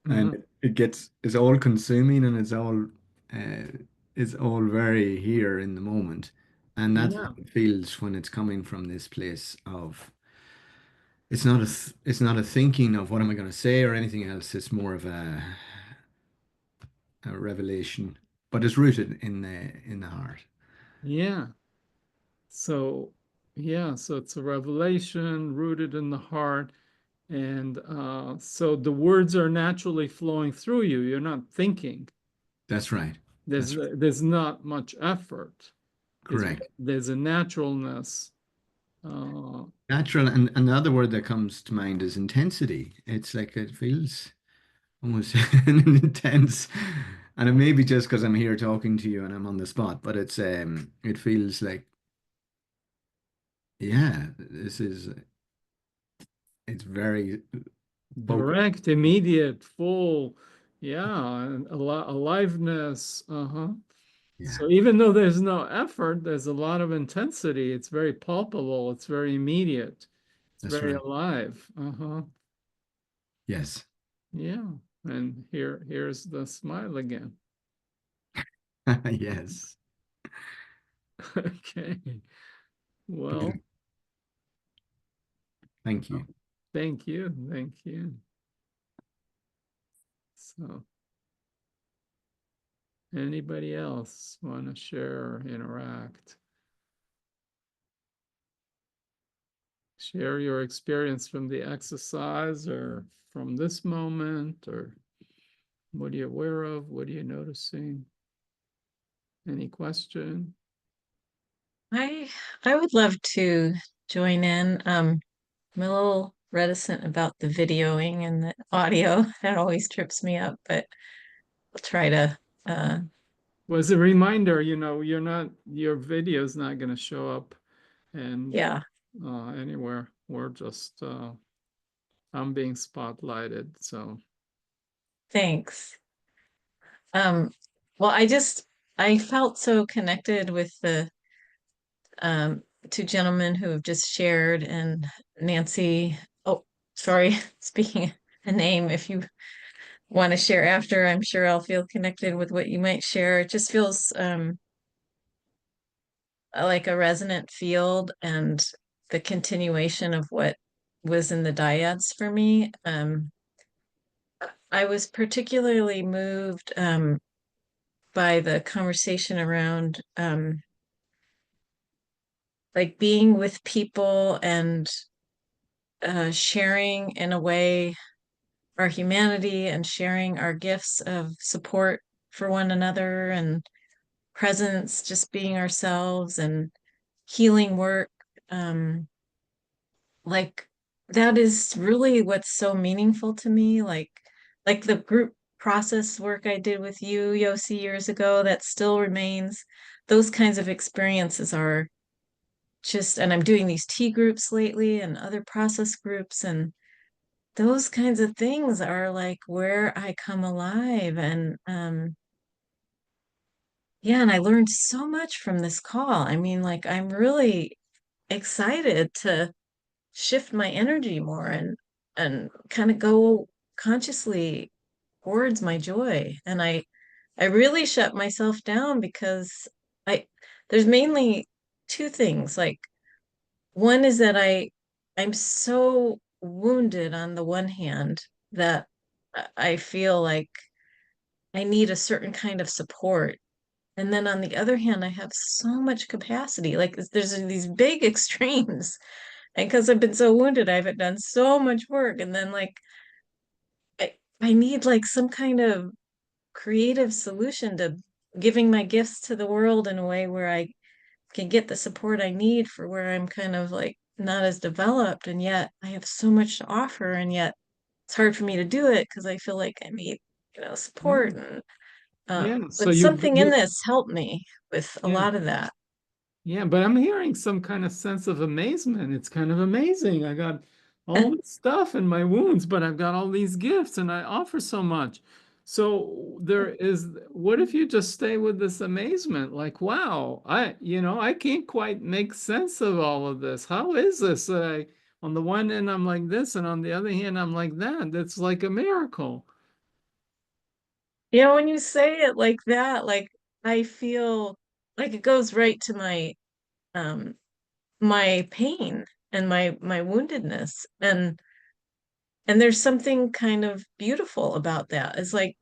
And Uh-huh. it's all consuming, and uh, it's all very here in the moment. And that's how Yeah. it feels when it's coming from this place of it's not a thinking of what am I going to say or anything else. It's more of a revelation, but it's rooted in the heart. Yeah. So, yeah, so it's a revelation rooted in the heart. And so the words are naturally flowing through you. You're not thinking. That's right. There's That's right. there's not much effort. Is Correct. there's a naturalness. Uh, Natural, and another word that comes to mind is intensity. It's like it feels almost intense, and it may be just because I'm here talking to you and I'm on the spot, but it feels like, yeah, it's very focused. Direct, immediate, full, yeah, and aliveness. Uh-huh. Yeah, So even though there's no effort, there's a lot of intensity. It's very palpable. It's very immediate. It's that's very right. alive. Uh-huh. Yes. Yeah. And here's the smile again. Yes. Okay. Well, Thank you. thank you. Thank you. So, anybody else want to share or interact? Share your experience from the exercise or from this moment, or what are you aware of? What are you noticing? Any question? I I would love to join in. I'm a little reticent about the videoing and the audio. That always trips me up, but I'll try to uh Was a reminder, your video's not going to show up and yeah, anywhere. We're just I'm being spotlighted, so. thanks. Um well, I felt so connected with the two gentlemen who have just shared, and Nancy. Oh, sorry, speaking a name, if you want to share after, I'm sure I'll feel connected with what you might share. It just feels like a resonant field and the continuation of what was in the dyads for me. I was particularly moved by the conversation around like being with people and sharing in a way our humanity and sharing our gifts of support for one another and presence, just being ourselves and healing work. Um, like that is really what's so meaningful to me. Like the group process work I did with you, Yosi, years ago, that still remains. Those kinds of experiences are just, and I'm doing these tea groups lately and other process groups, and those kinds of things are like where I come alive. And yeah, and I learned so much from this call. I mean, like I'm really excited to shift my energy more and kind of go consciously towards my joy. And I really shut myself down because I there's mainly two things. Like one is that I'm so wounded on the one hand that I feel like I need a certain kind of support. And then on the other hand, I have so much capacity. Like there's these big extremes. And because I've been so wounded, I haven't done so much work. And then like I need like some kind of creative solution to giving my gifts to the world in a way where I can get the support I need for where I'm kind of like not as developed. And yet I have so much to offer. And yet it's hard for me to do it because I feel like I need, Yeah. support. And Yeah. So but you, something in this helped me with a yeah. lot of that. Yeah, but I'm hearing some kind of sense of amazement. It's kind of amazing. I got all this stuff in my wounds, but I've got all these gifts and I offer so much. So there is, what if you just stay with this amazement? Like, wow, I can't quite make sense of all of this. How is this that on the one hand, I'm like this, and on the other hand, I'm like that? That's like a miracle. When you say it like that, like I feel like it goes right to um my pain and my woundedness. And there's something kind of beautiful about that. It's like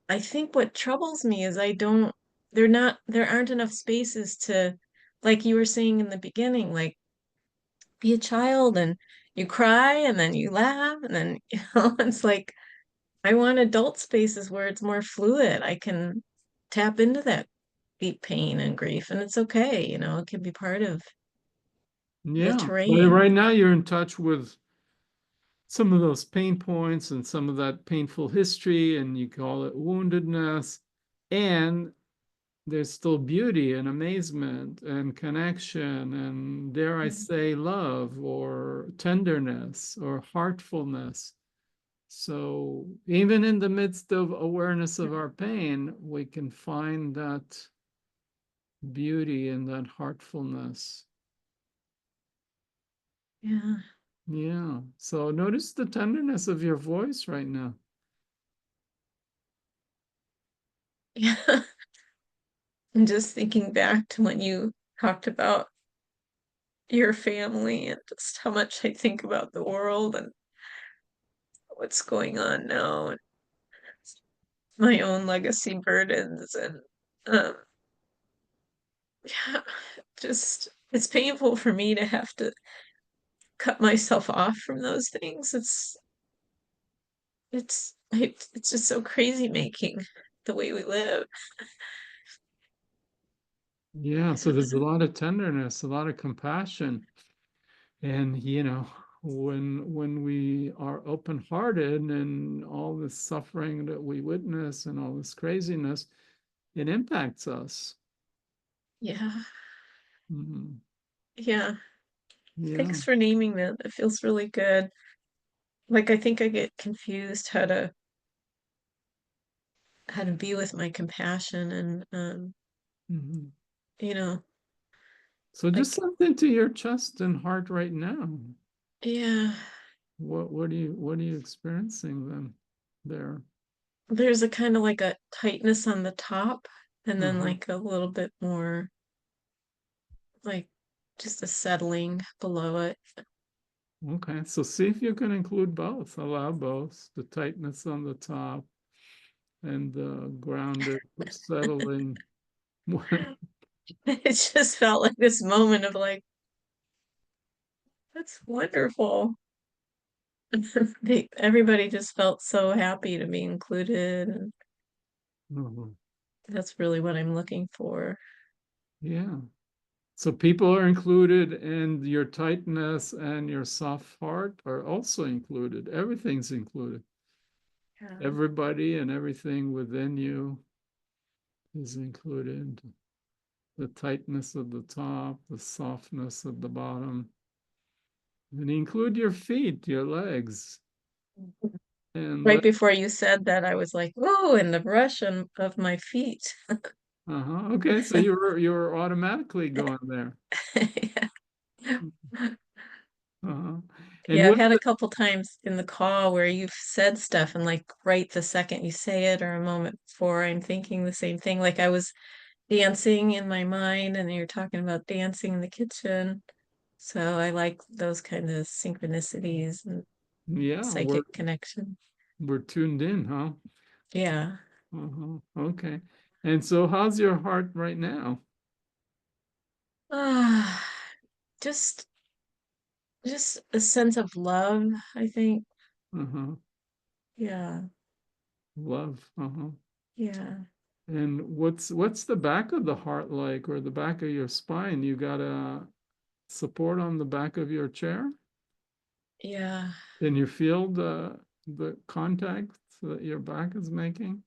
I think what troubles me is there aren't enough spaces to, like you were saying in the beginning, like be a child and you cry and then you laugh and then it's like I want adult spaces where it's more fluid. I can tap into that deep pain and grief, and it's okay, it can be part of the Yeah. But terrain. right now you're in touch with some of those pain points and some of that painful history, and you call it woundedness. And there's still beauty and amazement and connection, and dare I say, love or tenderness or heartfulness. So even in the midst of awareness of our pain, we can find that beauty and that heartfulness. Yeah. Yeah. So notice the tenderness of your voice right now. Yeah. I'm just thinking back to when you talked about your family and just how much I think about the world and what's going on now and my own legacy burdens and um yeah, just it's painful for me to have to cut myself off from those things. It's just so crazy making the way we live. Yeah. So there's a lot of tenderness, a lot of compassion. And when we are open-hearted and all this suffering that we witness and all this craziness, it impacts us. Yeah. Mhm. Yeah. Yeah. Thanks for naming that. It feels really good. Like I think I get confused how to be with my compassion and Mhm. you know, So just like something to your chest and heart right now. yeah, What are you experiencing then there? there's a kind of like a tightness on the top and then Uh-huh. like a little bit more like just a settling below it. Okay, so see if you can include both. Allow both the tightness on the top and the grounded, settling. It just felt like this moment of like, that's wonderful. Everybody just felt so happy to be included. And Mhm. that's really what I'm looking for. Yeah. So people are included, and your tightness and your soft heart are also included. Everything's included. Yeah. Everybody and everything within you is included. The tightness at the top, the softness at the bottom. And include your feet, your legs. And Right before you said that, I was like, "Whoa!" And the rush of my feet. okay, so you're automatically going there. Yeah. Uh-huh. And Yeah, I've what had a couple times in the call where you've said stuff and like right the second you say it or a moment before I'm thinking the same thing. Like I was dancing in my mind and you're talking about dancing in the kitchen. So I like those kind of synchronicities and yeah, we're psychic connection. we're tuned in, huh? Yeah. Okay. And so how's your heart right now? Ah, just a sense of love, I think. Uh-huh. Yeah, Love. yeah. And what's the back of the heart like, or the back of your spine? You got a support on the back of your chair? Yeah. Can you feel the contact that your back is making?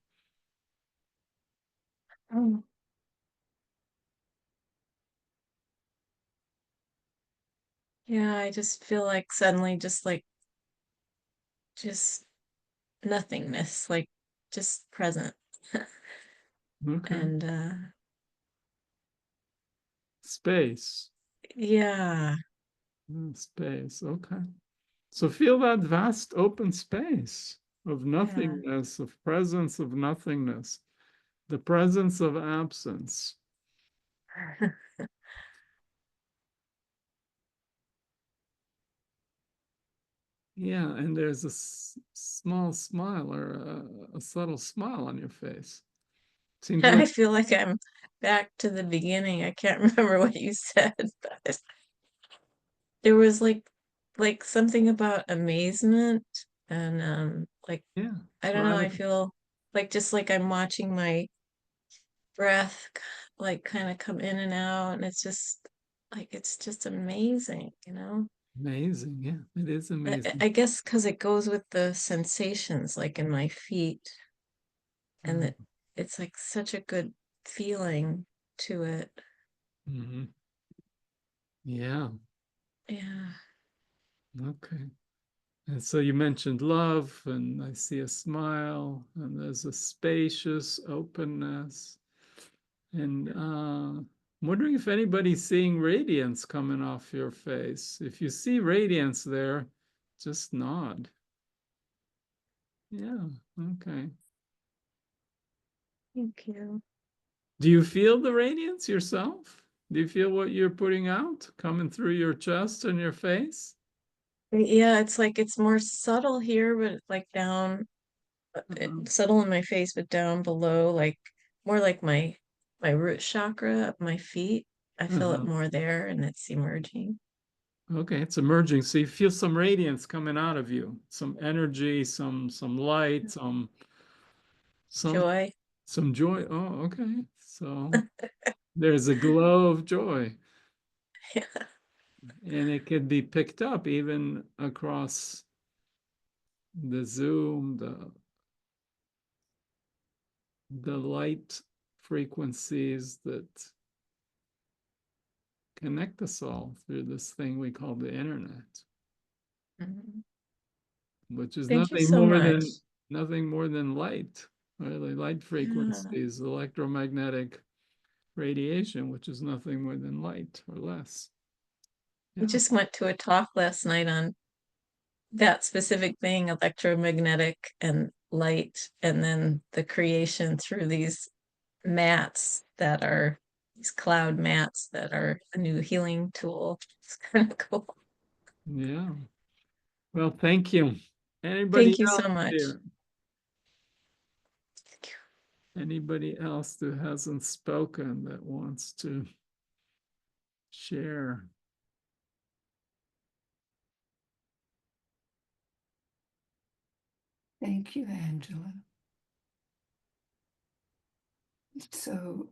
Oh, yeah, I just feel like suddenly just nothingness, like just present. Okay. And Space. yeah, Space. Okay. So feel that vast open space of yeah. nothingness, of presence of nothingness, the presence of absence. Yeah, and there's a small smile, or a subtle smile on your face. Seems I like, feel like I'm back to the beginning. I can't remember what you said, but there was like something about amazement and like yeah, I don't know, I feel like just like I'm watching my breath like kind of come in and out, and it's just amazing, you know? amazing. Yeah, it is amazing. I guess because it goes with the sensations like in my feet, and Mm, that it's like such a good feeling to it. mhm. Yeah, Yeah. okay. And so you mentioned love, and I see a smile, and there's a spacious openness. And I'm wondering if anybody's seeing radiance coming off your face. If you see radiance there, just nod. Yeah, okay. Thank you. Do you feel the radiance yourself? Do you feel what you're putting out coming through your chest and your face? Yeah, it's like it's more subtle here, but like down, Uh-huh. subtle in my face, but down below, like more like my root chakra of my feet. I feel it Uh-huh. more there, and it's emerging. Okay, it's emerging. So you feel some radiance coming out of you, some energy, some light, some Joy. some joy. Oh, okay. So there's a glow of joy, Yeah. and it could be picked up even across the Zoom, the light frequencies that connect us all through this thing we call the internet, Mhm. which is Thank you so much. nothing more than light, really, light Yeah. frequencies, electromagnetic radiation, which is nothing more than light or less. I Yeah. just went to a talk last night on that specific thing, electromagnetic and light, and then the creation through mats that are these cloud mats that are a new healing tool. It's kind of cool. Yeah. Well, thank you. Anybody Thank you else so much. here? Anybody else that hasn't spoken that wants to share? Thank you, Angela. It's so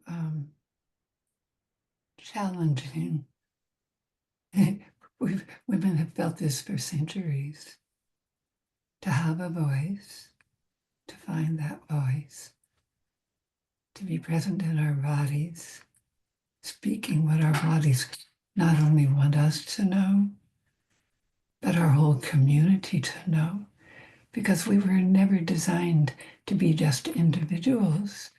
challenging. Women have felt this for centuries. To have a voice, to find that voice, to be present in our bodies, speaking what our bodies not only want us to know, but our whole community to know, because we were never designed to be just individuals.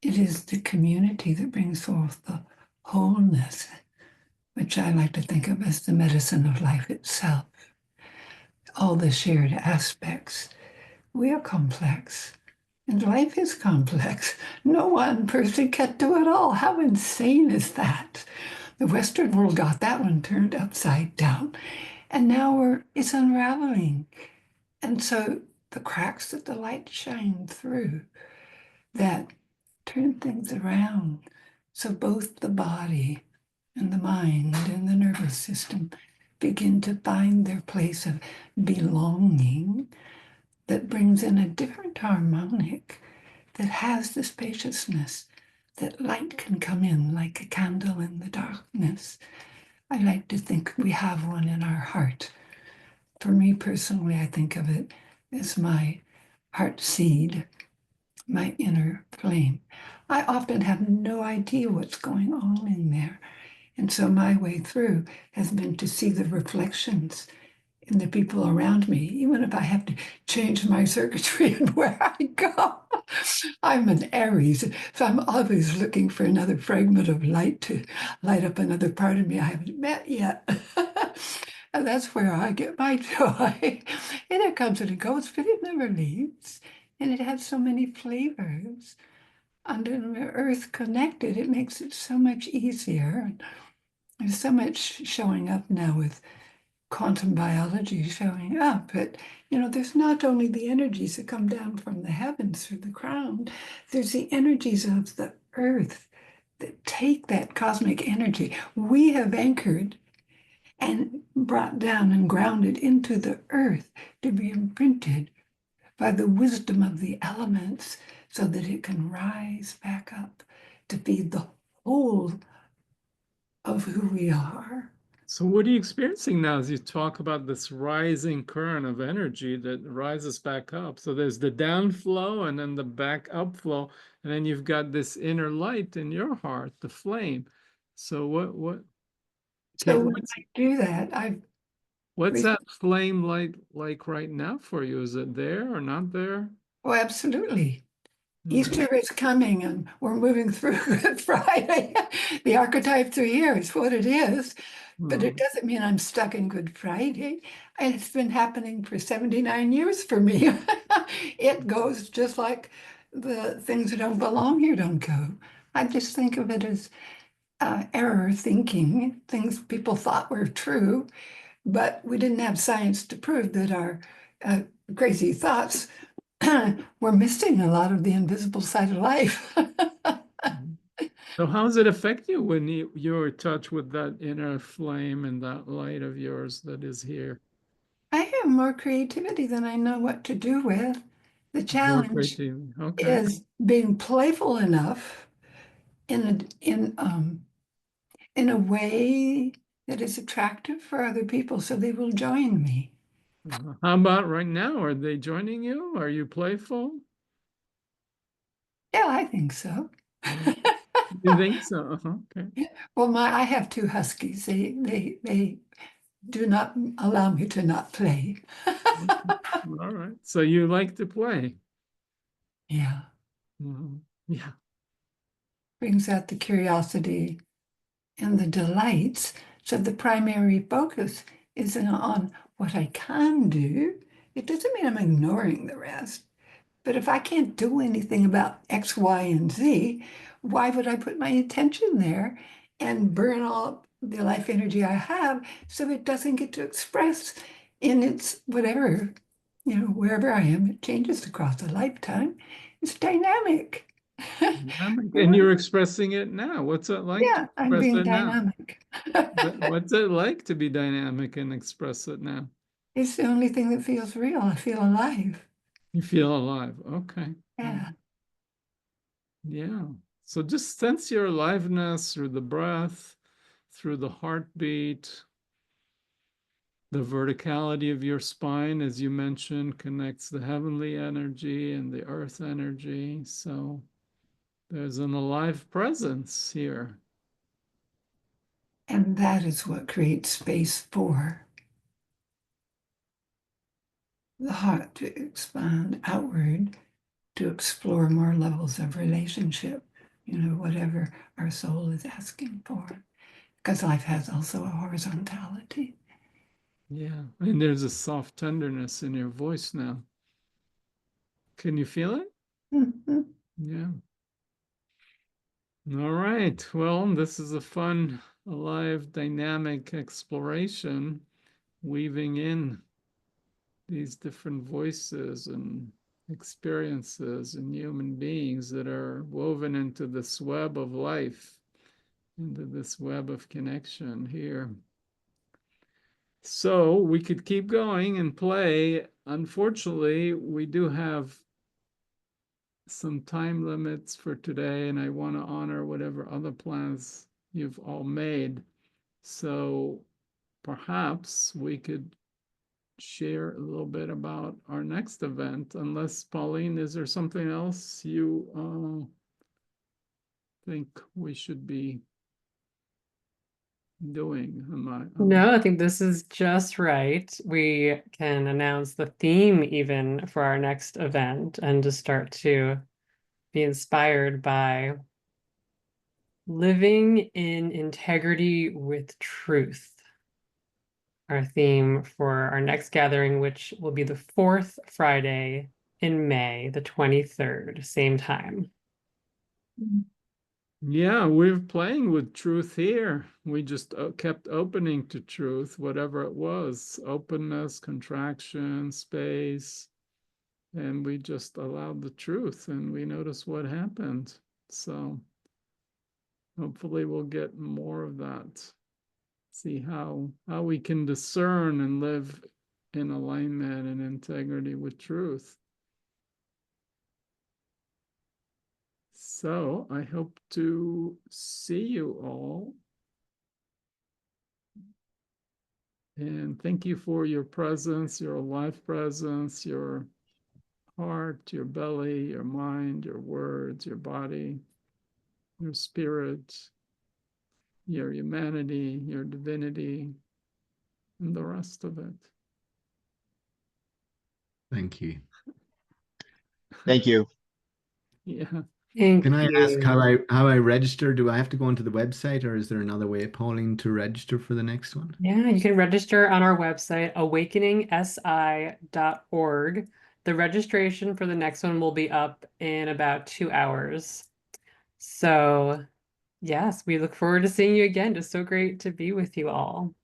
It is the community that brings forth the wholeness, which I like to think of as the medicine of life itself. All the shared aspects. We are complex, and life is complex. No one person can do it all. How insane is that? The Western world got that one turned upside down, and now it's unraveling. And so the cracks that the light shine through that turn things around. So both the body and the mind and the nervous system begin to find their place of belonging that brings in a different harmonic that has the spaciousness that light can come in like a candle in the darkness. I like to think we have one in our heart. For me personally, I think of it as my heart seed, my inner flame. I often have no idea what's going on in there. And so my way through has been to see the reflections in the people around me, even if I have to change my circuitry and where I go. I'm an Aries, so I'm always looking for another fragment of light to light up another part of me I haven't met yet. And that's where I get my joy. And it comes and it goes, but it never leaves. And it has so many flavors. Under the earth connected, it makes it so much easier. There's so much showing up now with quantum biology showing up. But, there's not only the energies that come down from the heavens through the crown, there's the energies of the earth that take that cosmic energy. We have anchored and brought down and grounded into the earth to be imprinted by the wisdom of the elements so that it can rise back up to be the whole of who we are. So what are you experiencing now as you talk about this rising current of energy that rises back up? So there's the downflow and then the back upflow, and then you've got this inner light in your heart, the flame. So So when I do that, what's that flame light like right now for you? Is it there or not there? Oh, absolutely. Easter is coming and we're moving through Good Friday. The archetypes are here, it's what it is. But it doesn't mean I'm stuck in Good Friday. It's been happening for 79 years for me. It goes just like the things that don't belong here don't go. I just think of it as error thinking, things people thought were true, but we didn't have science to prove that our crazy thoughts we're missing a lot of the invisible side of life. So how does it affect you when you're in touch with that inner flame and that light of yours that is here? I have more creativity than I know what to do with. The More challenge creativity. Okay. is being playful enough in a way that is attractive for other people so they will join me. How about right now? Are they joining you? Are you playful? Yeah, I think so. You think so? Okay. Well, I have two huskies. They do not allow me to not play. All right. So you like to play. Yeah. Yeah. Brings out the curiosity and the delights. So the primary focus is on what I can do. It doesn't mean I'm ignoring the rest. But if I can't do anything about X, Y, and Z, why would I put my attention there and burn all the life energy I have so it doesn't get to express in its whatever, wherever I am, it changes across a lifetime. It's dynamic. And you're expressing it now. What's it like to Yeah, I'm express being it now? dynamic. What's it like to be dynamic and express it now? It's the only thing that feels real. I feel alive. You feel alive. Okay. Yeah. Yeah. So just sense your aliveness through the breath, through the heartbeat. The verticality of your spine, as you mentioned, connects the heavenly energy and the earth energy. So there's an alive presence here. And that is what creates space for the heart to expand outward, to explore more levels of relationship, whatever our soul is asking for. Because life has also a horizontality. Yeah. And there's a soft tenderness in your voice now. Can you feel it? Mm-hmm. Yeah. All right. Well, this is a fun, alive, dynamic exploration, weaving in these different voices and experiences and human beings that are woven into this web of life, into this web of connection here. So we could keep going and play. Unfortunately, we do have some time limits for today, and I want to honor whatever other plans you've all made. So perhaps we could share a little bit about our next event, unless, Pauline, is there something else you think we should be doing? No, I think this is just right. We can announce the theme even for our next event and just start to be inspired by living in integrity with truth. Our theme for our next gathering, which will be the fourth Friday in May, the 23rd, same time. Yeah, we're playing with truth here. We just kept opening to truth, whatever it was, openness, contraction, space, and we just allowed the truth and we noticed what happened. So hopefully we'll get more of that. See how we can discern and live in alignment and integrity with truth. So I hope to see you all. And thank you for your presence, your life presence, your heart, your belly, your mind, your words, your body, your spirit, your humanity, your divinity, and the rest of it. Thank you. Thank you. Yeah. Thank Can I ask you. how I register? Do I have to go onto the website, or is there another way, Pauline, to register for the next one? Yeah, you can register on our website, awakeningsi.org. The registration for the next one will be up in about 2 hours. So, yes, we look forward to seeing you again. Just so great to be with you all.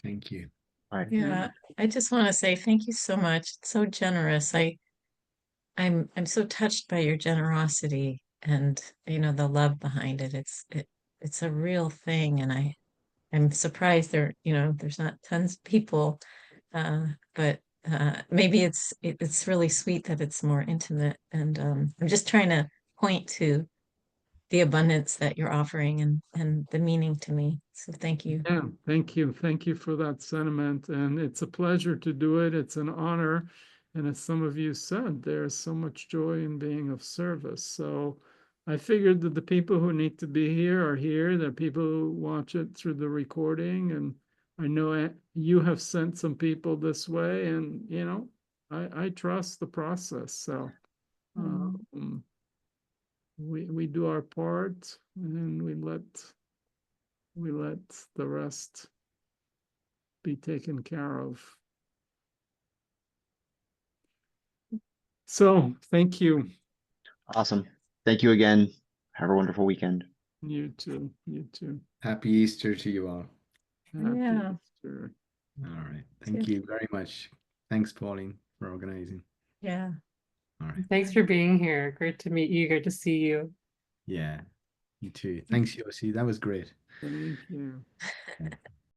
Thank you. All right. Yeah, I just want to say thank you so much. It's so generous. I'm so touched by your generosity and the love behind it. It's a real thing, and I'm surprised there's not tons of people, but maybe it's really sweet that it's more intimate. And I'm just trying to point to the abundance that you're offering and the meaning to me. So thank you. Yeah, thank you. Thank you for that sentiment. And it's a pleasure to do it. It's an honor. And as some of you said, there's so much joy in being of service. So I figured that the people who need to be here are here, the people who watch it through the recording. And I know you have sent some people this way, and I trust the process. So we do our part, and we let the rest be taken care of. So thank you. Awesome. Thank you again. Have a wonderful weekend. You too. You too. Happy Easter to you all. Happy Yeah. Easter. All right. Thank you very much. Thanks, Pauline, for organizing. Yeah. All right. Thanks for being here. Great to meet you. Great to see you. Yeah, you too. Thanks, Yosi. That was great. Thank you. Yeah.